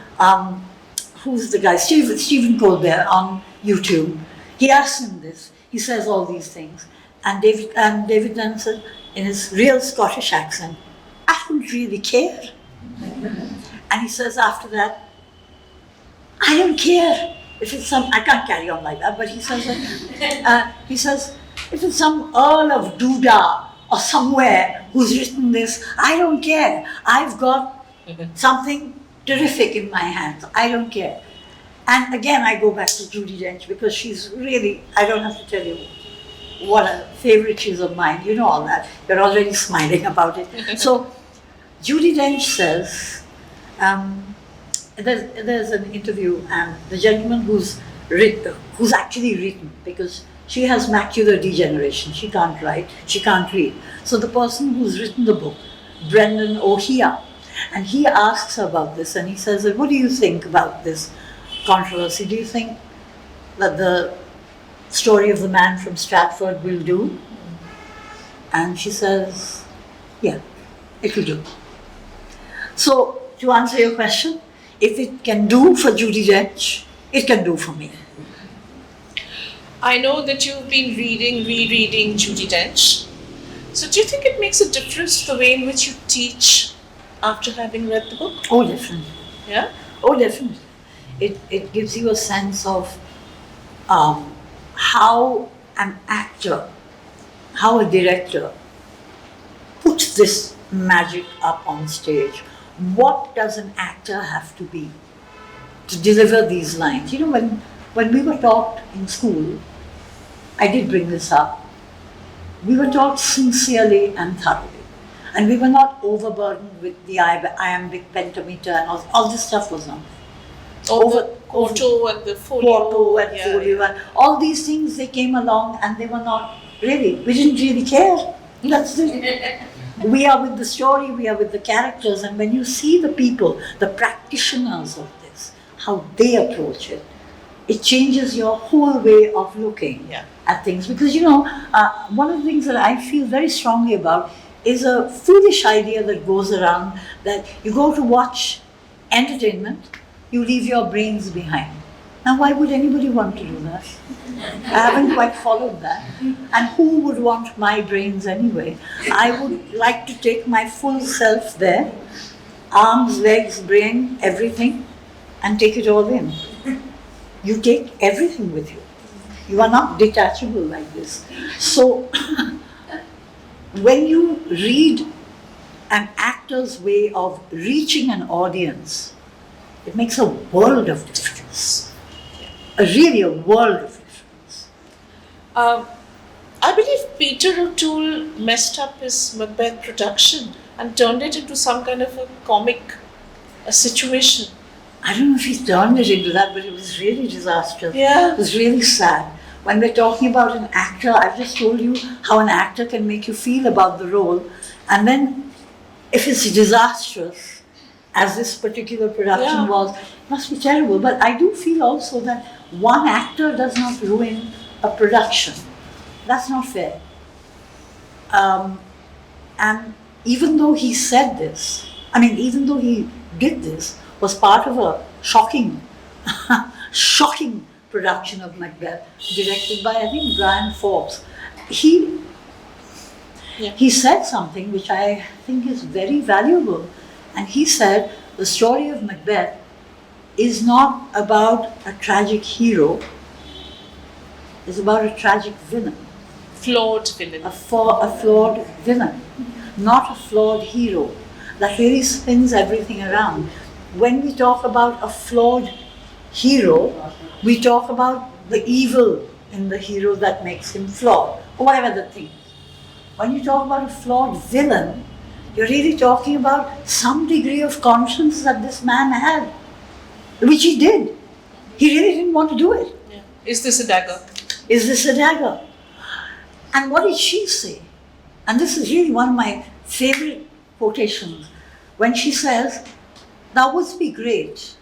who's the guy? Stephen Colbert on YouTube. He asks him this. He says all these things. And David Tennant said, in his real Scottish accent, I don't really care. And he says after that, I don't care if it's I can't carry on like that, but he says, if it's some Earl of Duda or somewhere who's written this, I don't care. I've got something terrific in my hands. I don't care. And again, I go back to Judi Dench, because she's really, I don't have to tell you what a favorite she is of mine. You know all that. You're already smiling about it. So Judi Dench says, there's an interview, and the gentleman who's actually written, because she has macular degeneration. She can't write, she can't read. So the person who's written the book, Brendan O'Hea, and he asks her about this, and he says, what do you think about this controversy? Do you think that the story of the man from Stratford will do? And she says, yeah, it will do. So, to answer your question, if it can do for Judi Dench, it can do for me. I know that you've been rereading Judi Dench. So do you think it makes a difference the way in which you teach after having read the book? Oh, definitely. Yeah? Oh, definitely. It gives you a sense of how an actor, how a director puts this magic up on stage. What does an actor have to be to deliver these lines? When we were taught in school, I did bring this up, we were taught sincerely and thoroughly. And we were not overburdened with the iambic pentameter, and all this stuff was not. Quarto and the folio. And all these things, they came along and they were not really, we didn't really care. That's it. We are with the story, we are with the characters, and when you see the people, the practitioners of this, how they approach it, it changes your whole way of looking at things. Because one of the things that I feel very strongly about is a foolish idea that goes around, that you go to watch entertainment, you leave your brains behind. Now, why would anybody want to do that? I haven't quite followed that. And who would want my brains anyway? I would like to take my full self there, arms, legs, brain, everything, and take it all in. You take everything with you. You are not detachable like this. So, when you read an actor's way of reaching an audience, it makes a world of difference. Really a world of difference. I believe Peter O'Toole messed up his Macbeth production and turned it into some kind of a comic situation. I don't know if he turned it into that, but it was really disastrous. Yeah. It was really sad. When we're talking about an actor, I've just told you how an actor can make you feel about the role. And then if it's disastrous, as this particular production Yeah. was, it must be terrible. But I do feel also that one actor does not ruin a production. That's not fair. And even though he said this, even though he did this, was part of a shocking, shocking production of Macbeth, directed by, I think, Brian Forbes. He said something which I think is very valuable. And he said, the story of Macbeth is not about a tragic hero, it's about a tragic villain. Flawed villain. A flawed villain, not a flawed hero. That really spins everything around. When we talk about a flawed hero, we talk about the evil in the hero that makes him flawed, or whatever the thing is. When you talk about a flawed villain, you're really talking about some degree of conscience that this man had, which he did. He really didn't want to do it. Yeah. Is this a dagger? Is this a dagger? And what did she say? And this is really one of my favorite quotations. When she says, "Thou wouldst be great,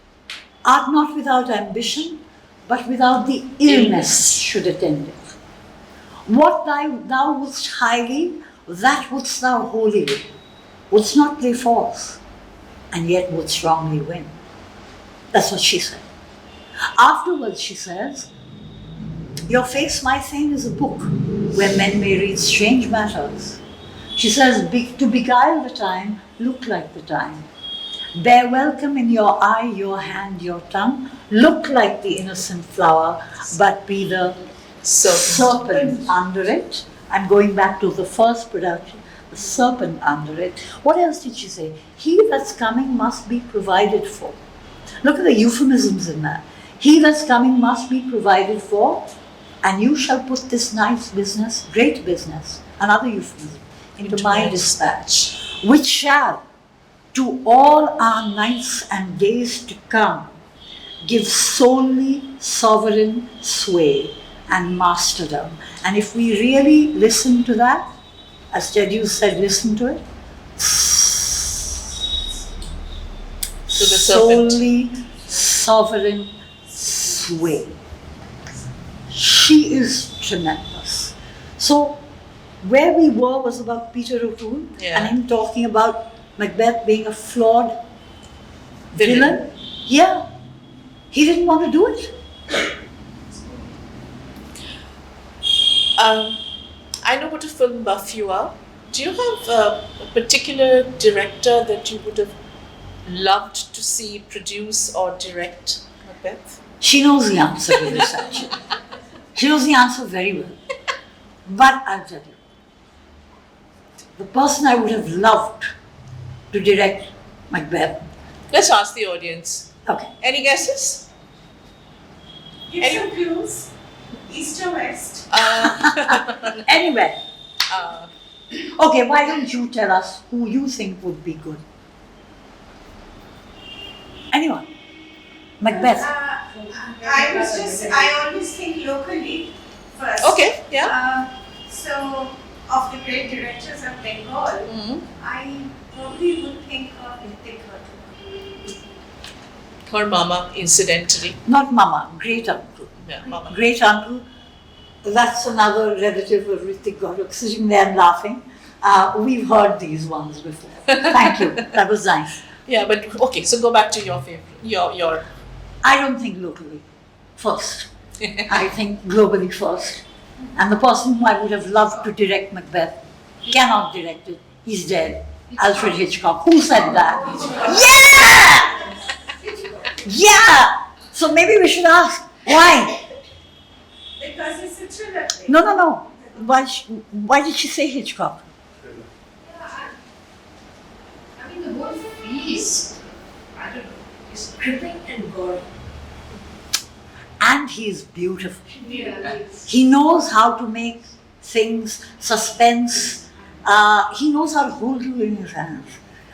art not without ambition, but without the illness should attend it. What thou wouldst highly, that wouldst thou wholly, wouldst not play false, and yet would strongly win." That's what she said. Afterwards she says, "Your face, my thane, is a book where men may read strange matters." She says, "To beguile the time, look like the time. Bear welcome in your eye, your hand, your tongue. Look like the innocent flower, but be the serpent under it." I'm going back to the first production, the serpent under it. What else did she say? He that's coming must be provided for. Look at the euphemisms in that. He that's coming must be provided for, and you shall put this night's business, great business, another euphemism, into my dispatch, which shall, to all our nights and days to come, give solely sovereign sway and masterdom. And if we really listen to that, as Jadu said, listen to it, To the serpent. solely sovereign sway. She is tremendous. So where we were was about Peter O'Toole and him talking about Macbeth being a flawed villain. Yeah, he didn't want to do it. I know what a film buff you are. Do you have a particular director that you would have loved to see produce or direct Macbeth? She knows the answer to this actually. She knows the answer very well. But I'll tell you, the person I would have loved to direct Macbeth. Let's ask the audience. Okay. Any guesses? Give some clues. East or west? Anyway. Okay, why don't you tell us who you think would be good? Anyone? Macbeth. I always think locally first. Okay, yeah. So, of the great directors of Bengal, I probably would think of Ritik Roshan. Her mama, incidentally. Not Mama, great uncle. Yeah, mama. Great uncle. That's another relative of Ritik Roshan sitting there and laughing. We've heard these ones before. Thank you. That was nice. Yeah, but okay, so go back to your favorite. Your. I don't think locally first. I think globally first. And the person who I would have loved to direct Macbeth cannot direct it. He's dead. Alfred Hitchcock. Who said that? Yeah! Yeah! So maybe we should ask, why? Because it's a thriller. No. Why did she say Hitchcock? I mean, the whole piece, I don't know, is gripping and gory. And he is beautiful. Yeah. He knows how to make things suspense. He knows how to hold you in his hands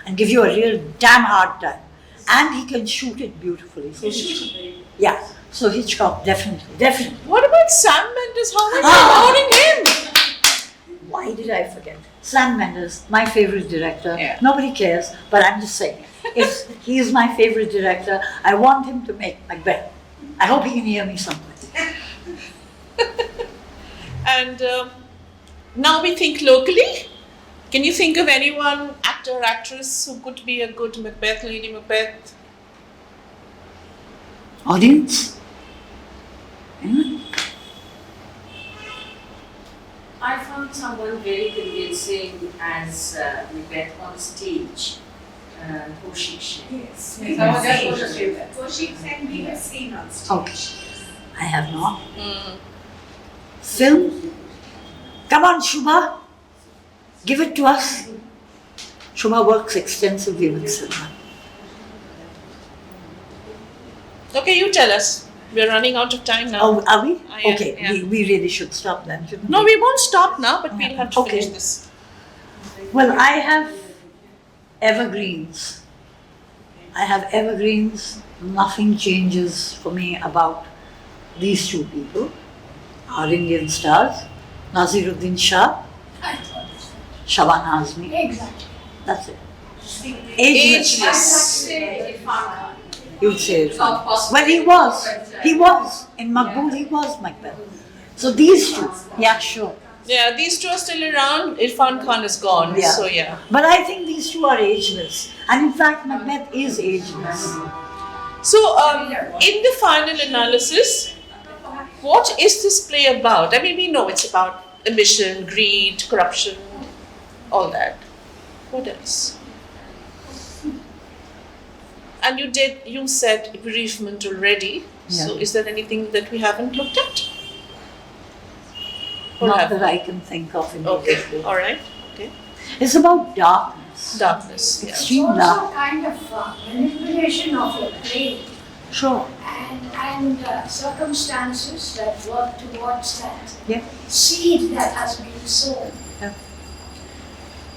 and give you a real damn hard time. And he can shoot it beautifully. So yeah. So Hitchcock, definitely. What about Sam Mendes? How are you ignoring him? why did I forget? Sam Mendes, my favorite director. Yeah. Nobody cares, but I'm just saying. He is my favorite director. I want him to make Macbeth. I hope he can hear me somewhere. And now we think locally. Can you think of anyone, actor or actress, who could be a good Macbeth, Lady Macbeth? Audience? I found someone very convincing as Macbeth on stage. Koshik. Yes. Koshik. Koshik and we have seen on stage. Okay. I have not. Film? Come on, Shubha. Give it to us. Shubha works extensively with cinema. Okay, you tell us. We're running out of time now. Oh, are we? Yeah, Okay, yeah. we really should stop then, shouldn't No, we? we won't stop now, but we'll have to Okay. finish this. Well, I have evergreens. I have evergreens. Nothing changes for me about these two people, our Indian stars, Naziruddin Shah, Shaban Azmi. Exactly. That's it. Ageless. Ageless. You'd say it. Well, he was. He was. In Makbul, he was Macbeth. So these two, yeah, sure. Yeah, these two are still around. Irfan Khan is gone. Yeah. So yeah. But I think these two are ageless. And in fact, Macbeth is ageless. So in the final analysis, what is this play about? I mean, we know it's about ambition, greed, corruption, all that. What else? And you said bereavement already. Yeah. So is there anything that we haven't looked at? Or Not have that we? I can think of Okay, immediately. all right. Okay. It's about darkness. Darkness. Yeah. It's Extreme also dark. kind of manipulation of your brain Sure. and circumstances that work towards that Yeah. seed that has been sown.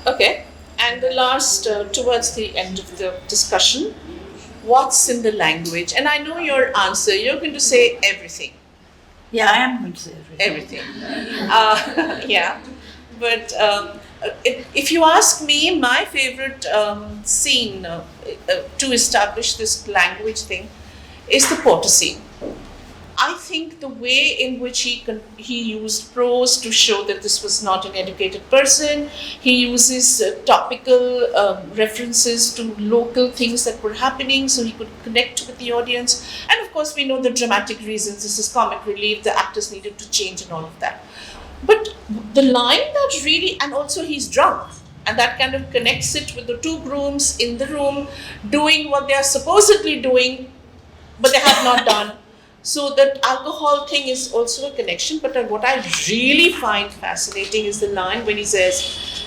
Okay. And the last, towards the end of the discussion, what's in the language? And I know your answer. You're going to say everything. Yeah, I am going to say everything. Everything. Yeah. But if you ask me, my favorite scene to establish this language thing is the Porter scene. I think the way in which he used prose to show that this was not an educated person, he uses topical references to local things that were happening so he could connect with the audience. And of course, we know the dramatic reasons. This is comic relief, the actors needed to change and all of that. But the line that really, and also he's drunk, and that kind of connects it with the two grooms in the room doing what they are supposedly doing, but they have not done. So that alcohol thing is also a connection, but what I really find fascinating is the line when he says,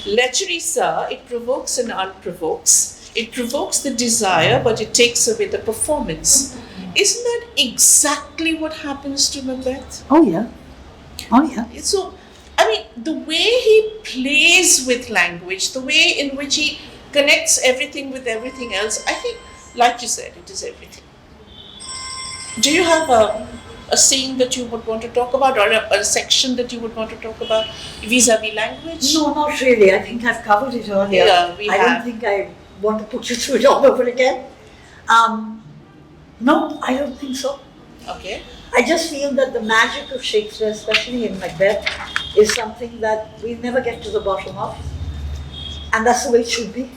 "Lechery, sir, it provokes and unprovokes. It provokes the desire, but it takes away the performance." Isn't that exactly what happens to Macbeth? Oh, yeah. Oh, yeah. So, I mean, the way he plays with language, the way in which he connects everything with everything else, I think, like you said, it is everything. Do you have a scene that you would want to talk about, or a section that you would want to talk about vis-a-vis language? No, not really. I think I've covered it earlier. Yeah, we I have. don't think I want to put you through it all over again. No, I don't think so. Okay. I just feel that the magic of Shakespeare, especially in Macbeth, is something that we never get to the bottom of. And that's the way it should be.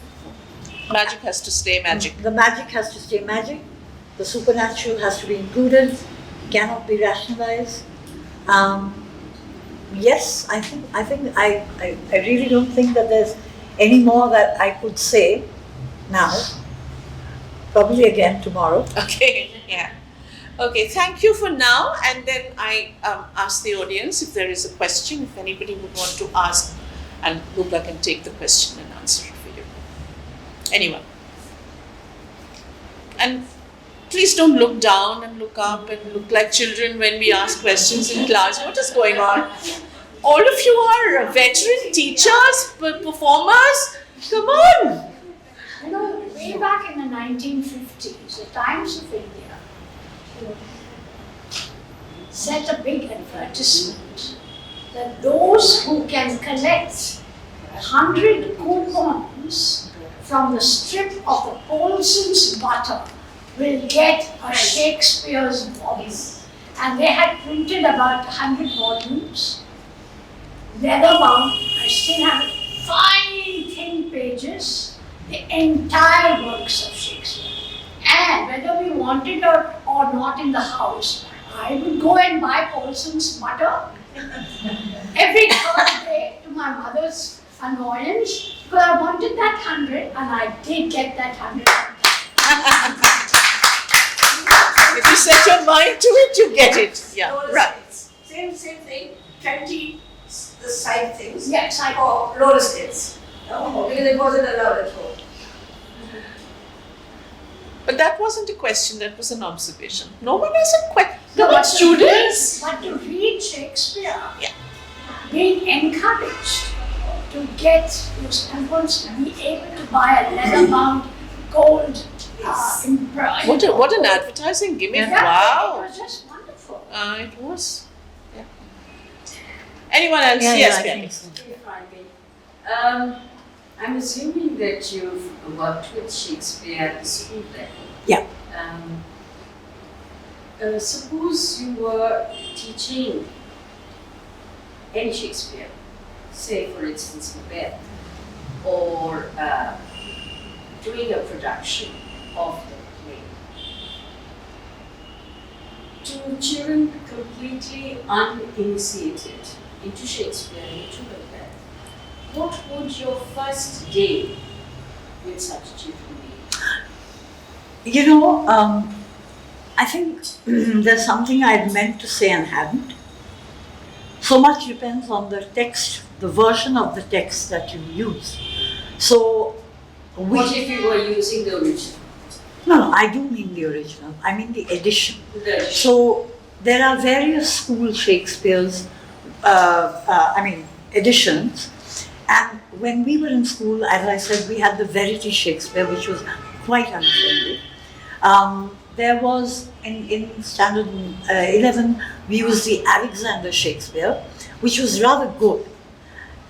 Magic has to stay magic. The magic has to stay magic. The supernatural has to be included, cannot be rationalized. Yes, I really don't think that there's any more that I could say now. Probably again tomorrow. Okay, yeah. Okay, thank you for now. And then I ask the audience if there is a question, if anybody would want to ask, and Bubla can take the question and answer it for you. Anyone? And please don't look down and look up and look like children when we ask questions in class. What is going on? All of you are veteran teachers, performers. Come on. You know, way back in the 1950s, the Times of India set a big advertisement that those who can collect 100 coupons from the strip of the Paulson's butter will get a Shakespeare's volume. And they had printed about 100 volumes, leather bound. I still have it, fine thin pages, the entire works of Shakespeare. And whether we wanted it or not in the house, I would go and buy Paulson's butter every third day to my mother's annoyance, because I wanted that 100 and I did get that 100. If you set your mind to it, you get it. Yeah, Roller right. skates. Same thing. 20 the side things. Yes, I Or roller skates. Oh, because it wasn't allowed at home. But that wasn't a question, that was an observation. No one has a question. No, No, but students. But to read Shakespeare, Yeah. being encouraged to get those coupons, to be able to buy a leather-bound gold What an advertising gimmick. Yeah, Wow. it was just wonderful. It was. Yeah. Anyone else? Yeah, Yes, I Priyanka. think so. If I may. I'm assuming that you've worked with Shakespeare at the school level. Yeah. Suppose you were teaching any Shakespeare, say for instance Macbeth, or doing a production of the play, to children completely uninitiated into Shakespeare, into Macbeth, what would your first day with such children be? You know, I think there's something I'd meant to say and hadn't. So much depends on the text, the version of the text that you use. So, What if you were using the original? no, I do mean the original. I mean the edition. The So there are various school Shakespeare's, editions. And when we were in school, as I said, we had the Verity Shakespeare, which was quite unfriendly. There was, in standard 11, we used the Alexander Shakespeare, which was rather good.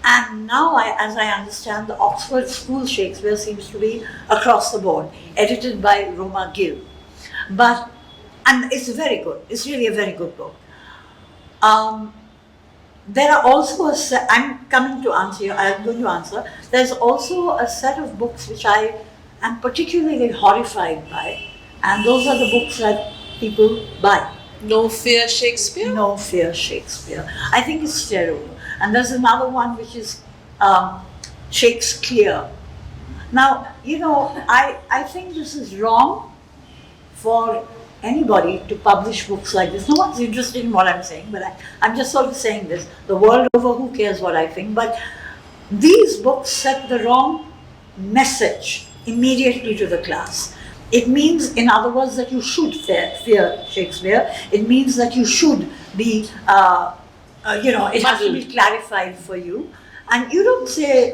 And now, as I understand, the Oxford School Shakespeare seems to be across the board, edited by Roma Gill. And it's very good. It's really a very good book. There are also a set, I'm going to answer, there's also a set of books which I am particularly horrified by, and those are the books that people buy. No Fear Shakespeare? No Fear Shakespeare. I think it's terrible. And there's another one which is Shakespeare. Now, you know, I think this is wrong for anybody to publish books like this. No one's interested in what I'm saying, but I'm just sort of saying this. The world over, who cares what I think? But these books set the wrong message immediately to the class. It means, in other words, that you should fear Shakespeare. It means that you should be, it has to be clarified for you. And you don't say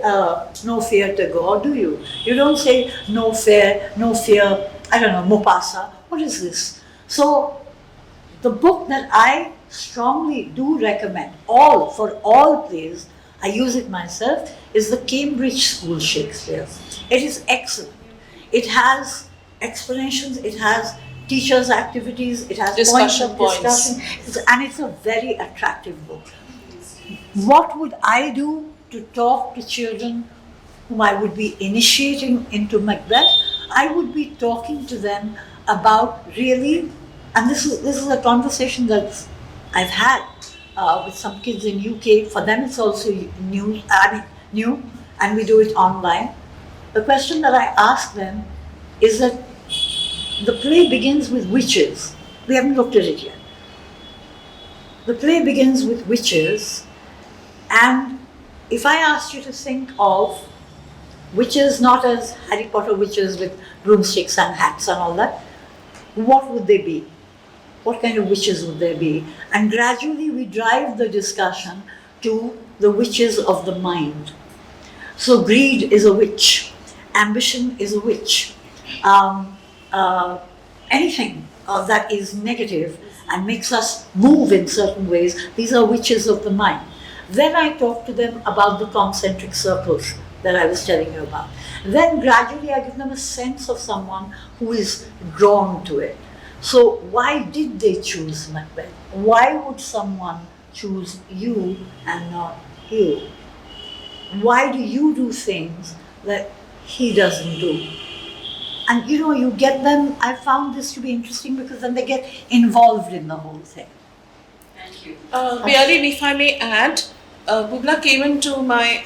no fear to God, do you? You don't say no fear, I don't know, Mopasa. What is this? So the book that I strongly do recommend, for all plays, I use it myself, is the Cambridge School Shakespeare. It is excellent. It has explanations, it has teachers' activities, it has Discussion points of discussion, and it's a very attractive book. What would I do to talk to children whom I would be initiating into Macbeth? I would be talking to them about really, and this is a conversation that I've had with some kids in UK. For them, it's also new, and we do it online. The question that I ask them is that the play begins with witches. We haven't looked at it yet. The play begins with witches, and if I asked you to think of witches not as Harry Potter witches with broomsticks and hats and all that, what would they be? What kind of witches would they be? And gradually we drive the discussion to the witches of the mind. So greed is a witch, ambition is a witch. Anything that is negative and makes us move in certain ways, these are witches of the mind. Then I talk to them about the concentric circles that I was telling you about. Then gradually I give them a sense of someone who is drawn to it. So why did they choose Macbeth? Why would someone choose you and not you? Why do you do things that he doesn't do? And you get them, I found this to be interesting because then they get involved in the whole thing. Thank you. Bialin, if I may add, Bubla came into my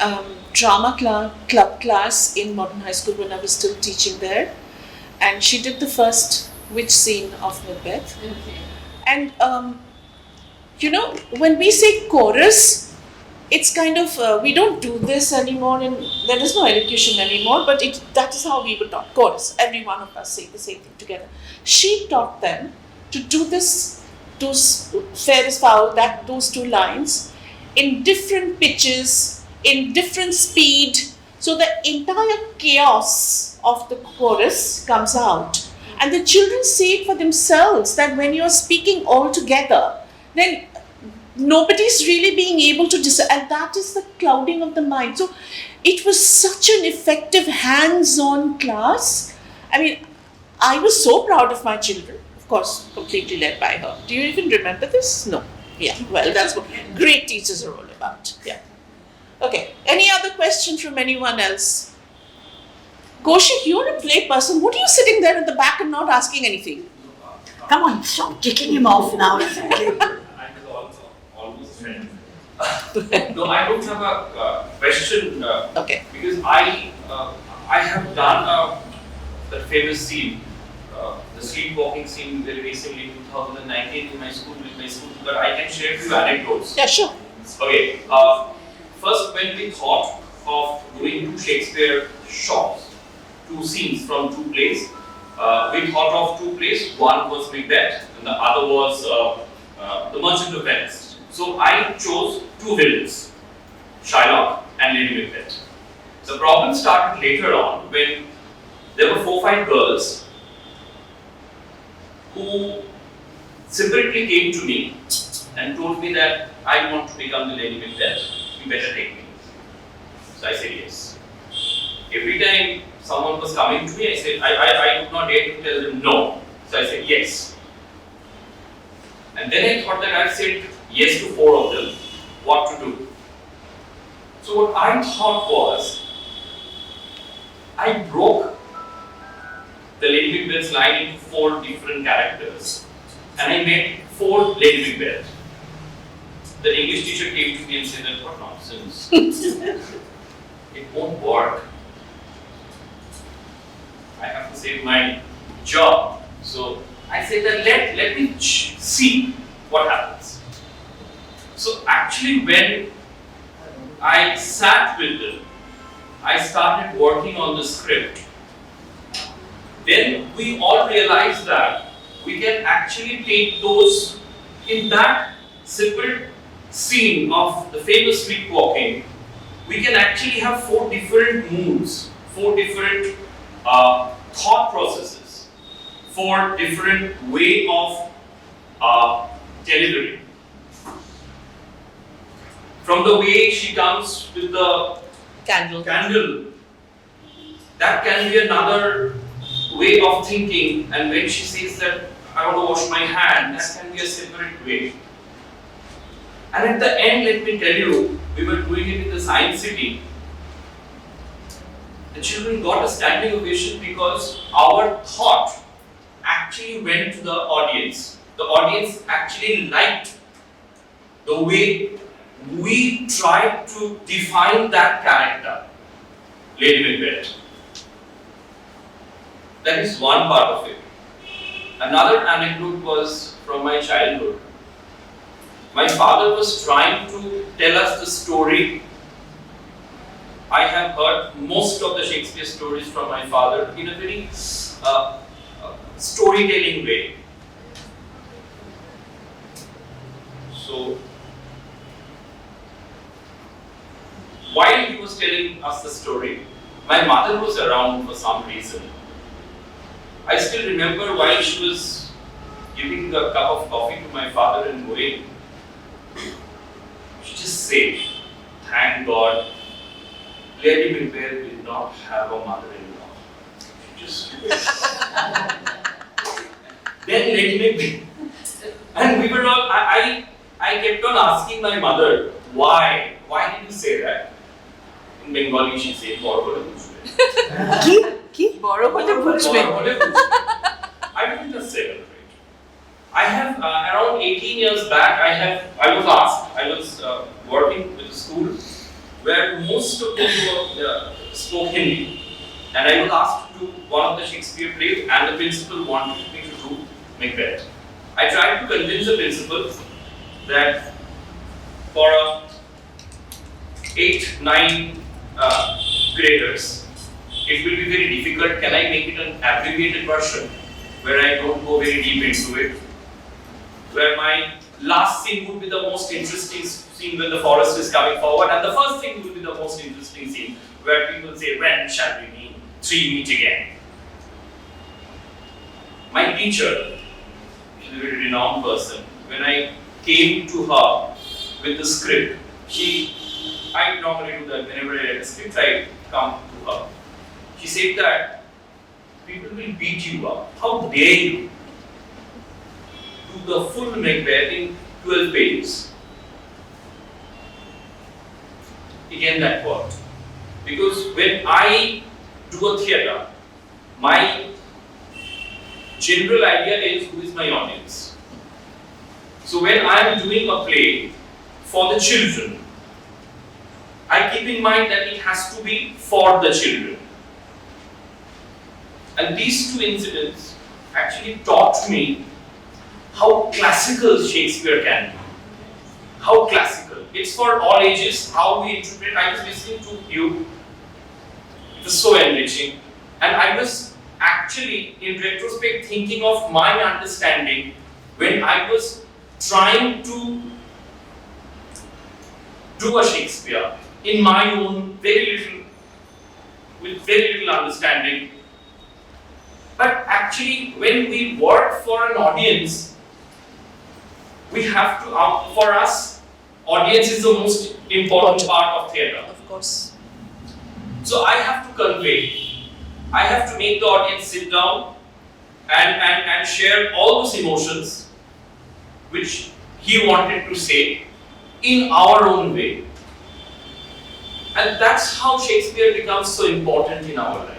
drama club class in Modern High School when I was still teaching there, and she did the first witch scene of Macbeth. Okay. And when we say chorus, it's kind of we don't do this anymore, and there is no elocution anymore. But that is how we were taught chorus. Every one of us say the same thing together. She taught them to do this, those fair is foul, those two lines in different pitches, in different speed, so the entire chaos of the chorus comes out. And the children see it for themselves that when you're speaking all together, then nobody's really being able to and that is the clouding of the mind. So it was such an effective hands-on class. I mean, I was so proud of my children, of course, completely led by her. Do you even remember this? No. Yeah, well, that's what great teachers are all about. Yeah. Okay, any other question from anyone else? Kaushik, you're a play person. What are you sitting there in the back and not asking anything? Come on, stop kicking him off now. I was almost friend. No, I don't have a question. Okay. Because I have done that famous scene, the sleepwalking scene very recently in 2019 in my school with my school, but I can share a few anecdotes. Yeah, sure. Okay. First, when we thought of doing two Shakespeare shows, two scenes from two plays, we thought of two plays. One was Macbeth, and the other was The Merchant of Venice. So I chose two villains, Shylock and Lady Macbeth. The problem started later on when there were 4-5 girls who separately came to me and told me that I want to become the Lady Macbeth, you better take me. So I said yes. Every time someone was coming to me, I said, I could not dare to tell them no. So I said yes. And then I thought that I said yes to 4 of them, what to do. So what I thought was, I broke the Lady Macbeth's line into 4 different characters. And I made 4 Lady Macbeth. The English teacher came to me and said that, what nonsense. It won't work. I have to save my job. So I said that let me see what happens. So actually when I sat with them, I started working on the script. Then we all realized that we can actually take those, in that simple scene of the famous sleepwalking, we can actually have 4 different moods, 4 different thought processes, 4 different way of delivery. From the way she comes with the Candle. That can be another way of thinking, and when she says that I want to wash my hand, that can be a separate way. And at the end, let me tell you, we were doing it in the Science City. The children got a standing ovation because our thought actually went to the audience. The audience actually liked the way we tried to define that character, Lady Macbeth. That is one part of it. Another anecdote was from my childhood. My father was trying to tell us the story. I have heard most of the Shakespeare stories from my father in a very storytelling way. So, while he was telling us the story, my mother was around for some reason. I still remember while she was giving a cup of coffee to my father and going, she just say, thank God, Lady Macbeth did not have a mother-in-law. She just then Lady Macbeth. And we were all, I kept on asking my mother, why? Why did you say that? In Bengali she said, "Boro hole bushbe." Ki? Boro hole bushbe. Boro hole bushbe. I didn't just celebrate. I have around 18 years back. I was asked. I was working with a school where most of them spoke Hindi, and I was asked to do one of the Shakespeare plays, and the principal wanted me to do Macbeth. I tried to convince the principal that for 8-9 graders, it will be very difficult. Can I make it an abbreviated version where I don't go very deep into it? Where my last scene would be the most interesting scene when the forest is coming forward, and the first scene would be the most interesting scene where people say, "When shall we meet again?" My teacher, she's a very renowned person, when I came to her with the script, I normally do that whenever I write a script, I come to her. She said that people will beat you up. How dare you do the full Macbeth in 12 pages? Again, that worked. Because when I do a theatre, my general idea is who is my audience. So when I am doing a play for the children, I keep in mind that it has to be for the children. And these two incidents actually taught me how classical Shakespeare can be. How classical. It's for all ages, how we interpret. I was listening to you. It was so enriching. And I was actually, in retrospect, thinking of my understanding when I was trying to do a Shakespeare in my own with very little understanding. But actually, when we work for an audience, we have to, for us, audience is the most important part of theatre. Of course. So I have to convey, I have to make the audience sit down and share all those emotions which he wanted to say in our own way. And that's how Shakespeare becomes so important in our life.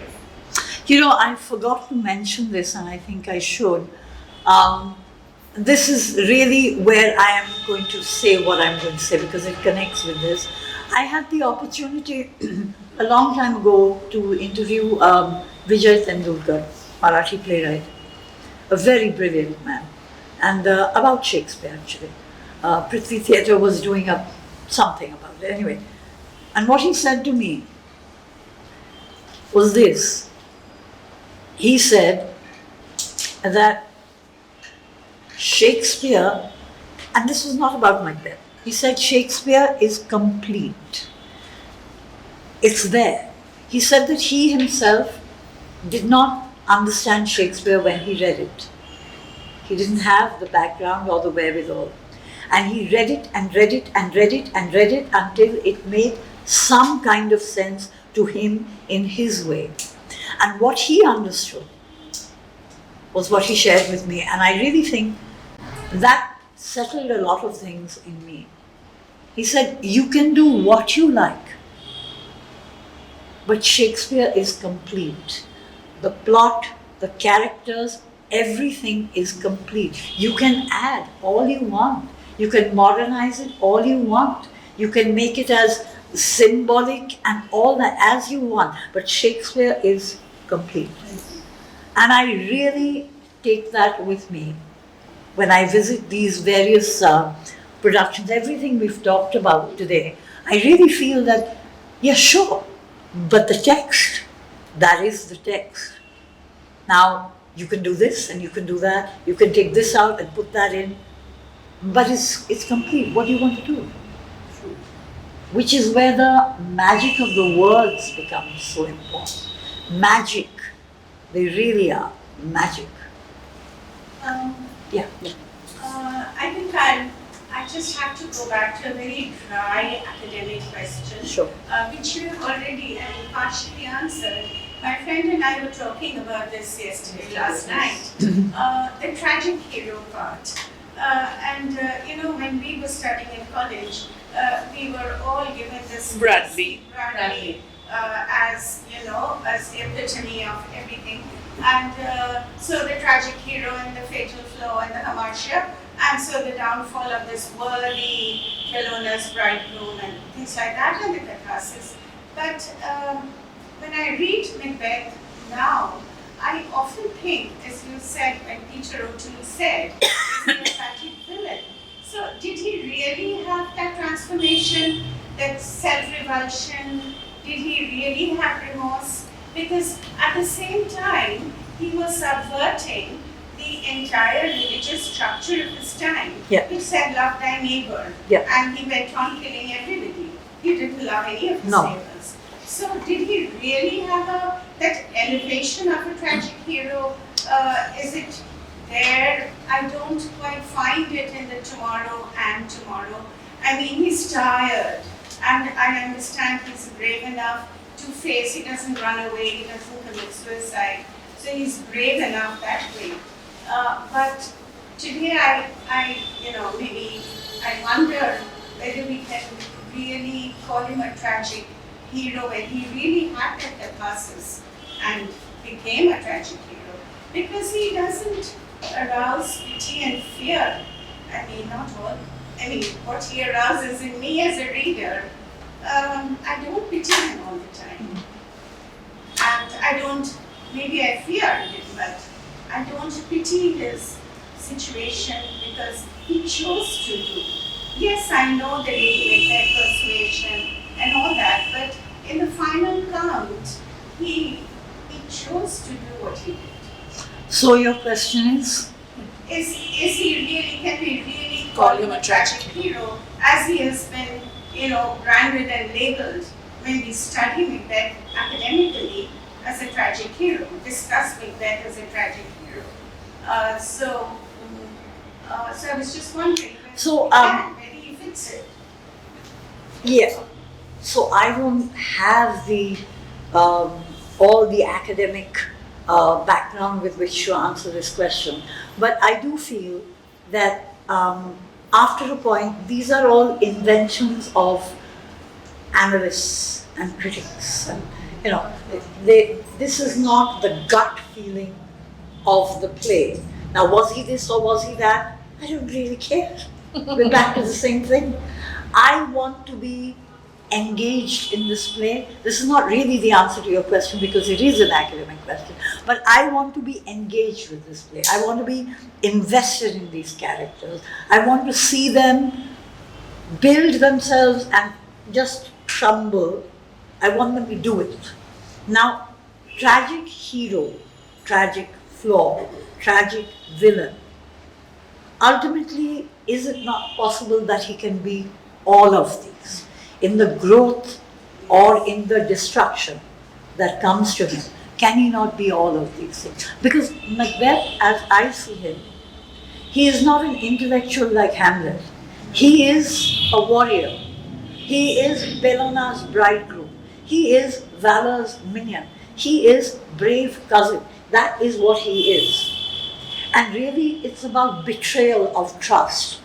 You know, I forgot to mention this, and I think I should. This is really where I am going to say what I'm going to say because it connects with this. I had the opportunity a long time ago to interview Vijay Tendulkar, Marathi playwright, a very brilliant man, and about Shakespeare actually. Prithvi Theatre was doing something about it anyway. And what he said to me was this. He said that Shakespeare, and this was not about Macbeth, he said Shakespeare is complete. It's there. He said that he himself did not understand Shakespeare when he read it. He didn't have the background or the wherewithal. And he read it and read it and read it and read it until it made some kind of sense to him in his way. And what he understood was what he shared with me. And I really think that settled a lot of things in me. He said, you can do what you like, but Shakespeare is complete. The plot, the characters, everything is complete. You can add all you want. You can modernize it all you want. You can make it as symbolic and all that as you want, but Shakespeare is complete. And I really take that with me when I visit these various productions, everything we've talked about today. I really feel that, yeah, sure, but the text, that is the text. Now, you can do this and you can do that, you can take this out and put that in, but it's complete. What do you want to do? Which is where the magic of the words becomes so important. Magic. They really are magic. I think I'll just have to go back to a very dry academic question, Sure. which you have already partially answered. My friend and I were talking about this last night, the tragic hero part. When we were studying in college, we were all given this Bradley. as the epitome of everything. And so the tragic hero and the fatal flaw and the hamartia, and so the downfall of this worthy villainous bridegroom and things like that, and the catharsis. But when I read Macbeth now, I often think, as you said, when Peter O'Toole said, he's a tragic villain. So did he really have that transformation, that self-revulsion? Did he really have remorse? Because at the same time, he was subverting the entire religious structure of his time, Yeah. which said, love thy neighbor. Yeah. And he went on killing everybody. He didn't love any of his No. neighbors. So did he really have that elevation of a tragic hero? Is it there? I don't quite find it in the Tomorrow and Tomorrow. I mean, he's tired, and I understand he's brave enough to face. He doesn't run away. He doesn't commit suicide. So he's brave enough that way. But today, maybe I wonder whether we can really call him a tragic hero when he really had that catharsis and became a tragic hero, because he doesn't arouse pity and fear. I mean, not all. I mean, what he arouses in me as a reader, I don't pity him all the time. And I don't, maybe I fear him, but I don't pity his situation because he chose to do. Yes, I know the Lady Macbeth persuasion and all that, but in the final count, he chose to do what he did. So your question is? Is he really, can we really call him a tragic hero as he has been, branded and labeled when we study Macbeth academically as a tragic hero, discuss Macbeth as a tragic hero? So I was just wondering whether he fits it. Yeah. So I don't have the all the academic background with which to answer this question, but I do feel that after a point, these are all inventions of analysts and critics, and this is not the gut feeling of the play. Now, was he this or was he that? I don't really care. We're back to the same thing. I want to be engaged in this play. This is not really the answer to your question because it is an academic question, but I want to be engaged with this play. I want to be invested in these characters. I want to see them build themselves and just crumble. I want them to do it. Now, tragic hero, tragic flaw, tragic villain. Ultimately, is it not possible that he can be all of these? In the growth or in the destruction that comes to him, can he not be all of these things? Because Macbeth, as I see him, he is not an intellectual like Hamlet. He is a warrior. He is Bellona's bridegroom. He is Valor's minion. He is brave cousin. That is what he is. And really, it's about betrayal of trust.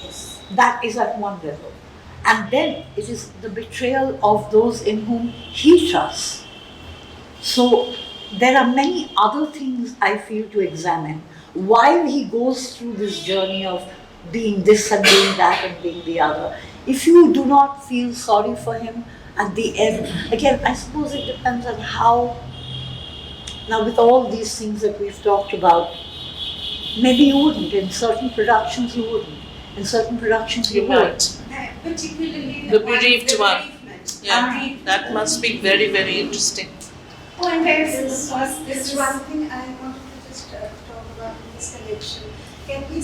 Yes. That is at one level. And then it is the betrayal of those in whom he trusts. So there are many other things I feel to examine while he goes through this journey of being this and being that and being the other. If you do not feel sorry for him at the end, again, I suppose it depends on how, now with all these things that we've talked about, maybe you wouldn't. In certain productions you wouldn't. In certain productions you would. Particularly The bereaved one. bereavement. Yeah, that must be very, very interesting. Oh, and There's one thing I wanted to just talk about in this connection. Can we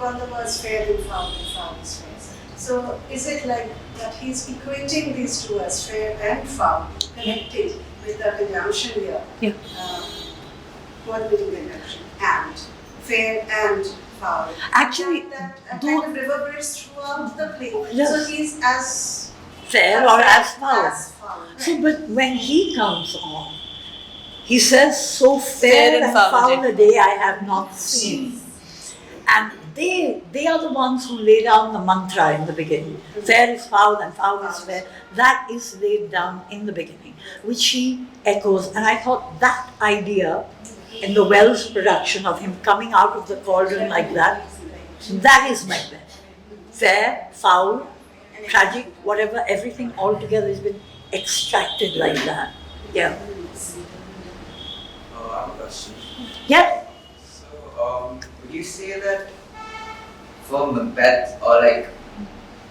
call the words fair and foul is fair? So is it like that he's equating these two as fair and foul, connected with the conjunction here? Yeah. One little conjunction, and fair and foul. Actually, That though- kind of reverberates throughout the play. Yes. So he's as fair or as foul. As foul. So, but when he comes on, he says, "So fair and foul a day I have not seen." And they are the ones who lay down the mantra in the beginning. Fair is foul and foul is fair. That is laid down in the beginning, which he echoes. And I thought that idea in the Wells production of him coming out of the cauldron like that, that is Macbeth. Fair, foul, tragic, whatever, everything all together has been extracted like that. Yeah. I have a question. Yeah. So, would you say that for Macbeth, or like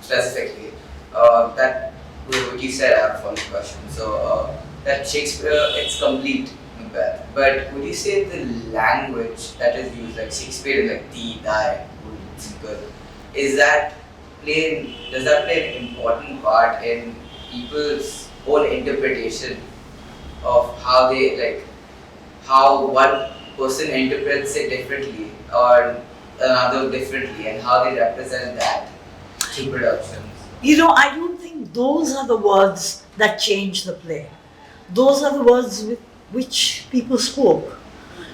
specifically, that what you said, I have a follow-up question. So, that Shakespeare, it's complete Macbeth, but would you say the language that is used, like Shakespeare, like thee, thy, would, simple, does that play an important part in people's own interpretation of how how one person interprets it differently or another differently, and how they represent that to productions? You know, I don't think those are the words that change the play. Those are the words with which people spoke.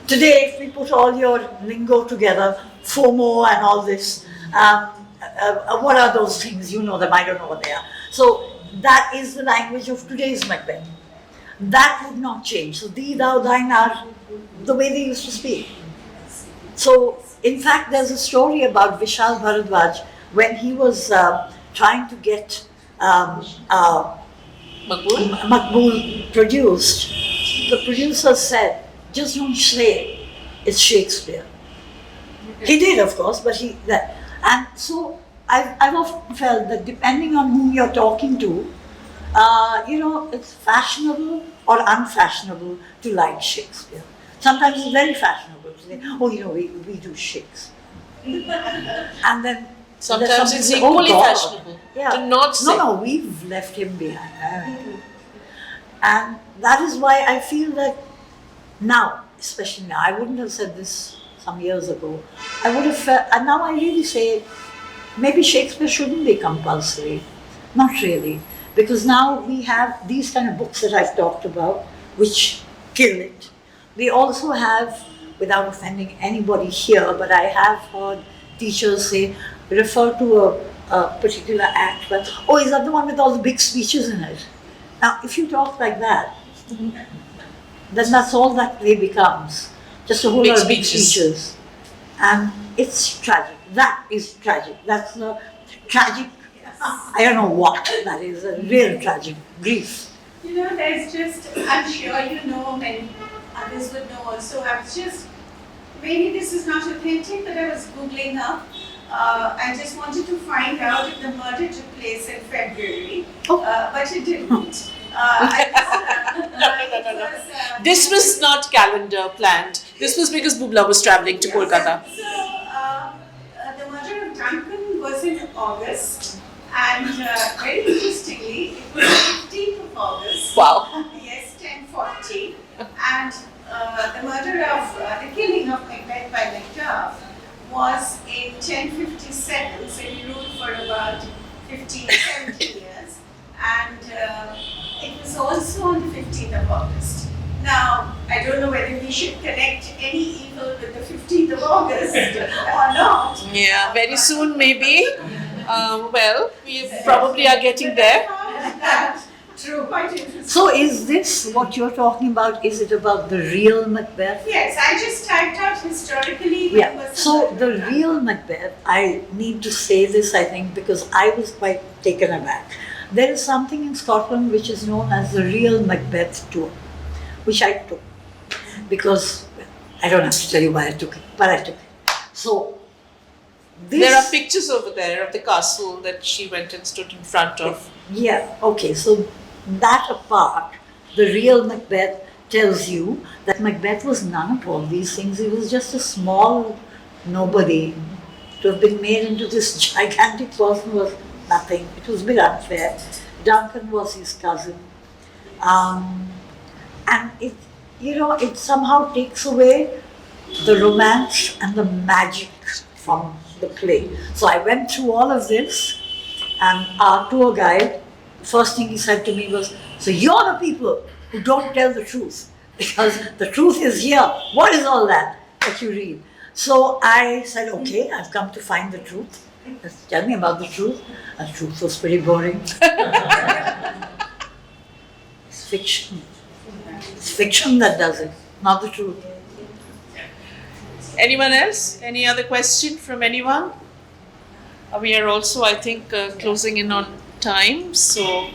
Today, if we put all your lingo together, FOMO and all this, what are those things? You know them, I don't know what they are. So that is the language of today's Macbeth. That would not change. So thee, thou, thine are the way they used to speak. So in fact, there's a story about Vishal Bharadwaj when he was trying to get Makbul produced. The producer said, "Just don't say it's Shakespeare." He did, of course, but and so I've often felt that depending on whom you're talking to, you know, it's fashionable or unfashionable to like Shakespeare. Sometimes it's very fashionable to say, "Oh, you know, we do Shakespeare," and then Sometimes it's say, equally "Oh, God." fashionable Yeah. to not say. No, we've left him behind. And that is why I feel that now, especially now, I wouldn't have said this some years ago. I would have felt, and now I really say, maybe Shakespeare shouldn't be compulsory. Not really. Because now we have these kind of books that I've talked about, which kill it. We also have, without offending anybody here, but I have heard teachers say, refer to a particular act, but, "Oh, is that the one with all the big speeches in it?" Now, if you talk like that, then that's all that play becomes. Just a whole lot of big speeches. And it's tragic. That is tragic. That's the tragic, I don't know what that is, a real tragic grief. You know, there's just, I'm sure you know, many others would know also, I was just, maybe this is not authentic, but I was Googling up. I just wanted to find out if the murder took place in February, but it didn't. No. This was not calendar planned. This was because Bubla was traveling to Kolkata. So, the murder of Duncan was in August, and very interestingly, it was 15th of August. Wow. Yes, 1040. And the murder of, the killing of Macbeth by Macduff was in 1057, so he ruled for about 15, 17 years. And it was also on the 15th of August. Now, I don't know whether we should connect any evil with the 15th of August or not. Yeah, very soon maybe. Well, we probably are getting there. True, quite interesting. So is this what you're talking about? Is it about the real Macbeth? Yes, I just typed out historically. Yeah, so the real Macbeth, I need to say this, I think, because I was quite taken aback. There is something in Scotland which is known as the Real Macbeth Tour, which I took. Because, I don't have to tell you why I took it, but I took it. So, There are pictures over there of the castle that she went and stood in front of. Yeah, okay, so that apart, the real Macbeth tells you that Macbeth was none of all these things. He was just a small nobody. To have been made into this gigantic person was nothing. It was a bit unfair. Duncan was his cousin. And it, you know, it somehow takes away the romance and the magic from the play. So I went through all of this, and our tour guide, the first thing he said to me was, so you're the people who don't tell the truth, because the truth is here. What is all that you read? So I said, okay, I've come to find the truth. Just tell me about the truth. And the truth was pretty boring. It's fiction. It's fiction that does it, not the truth. Anyone else? Any other question from anyone? We are also, I think, closing in on time. So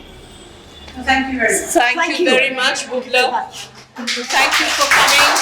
Thank you very much. thank you very much, Bubla. Thank you for coming.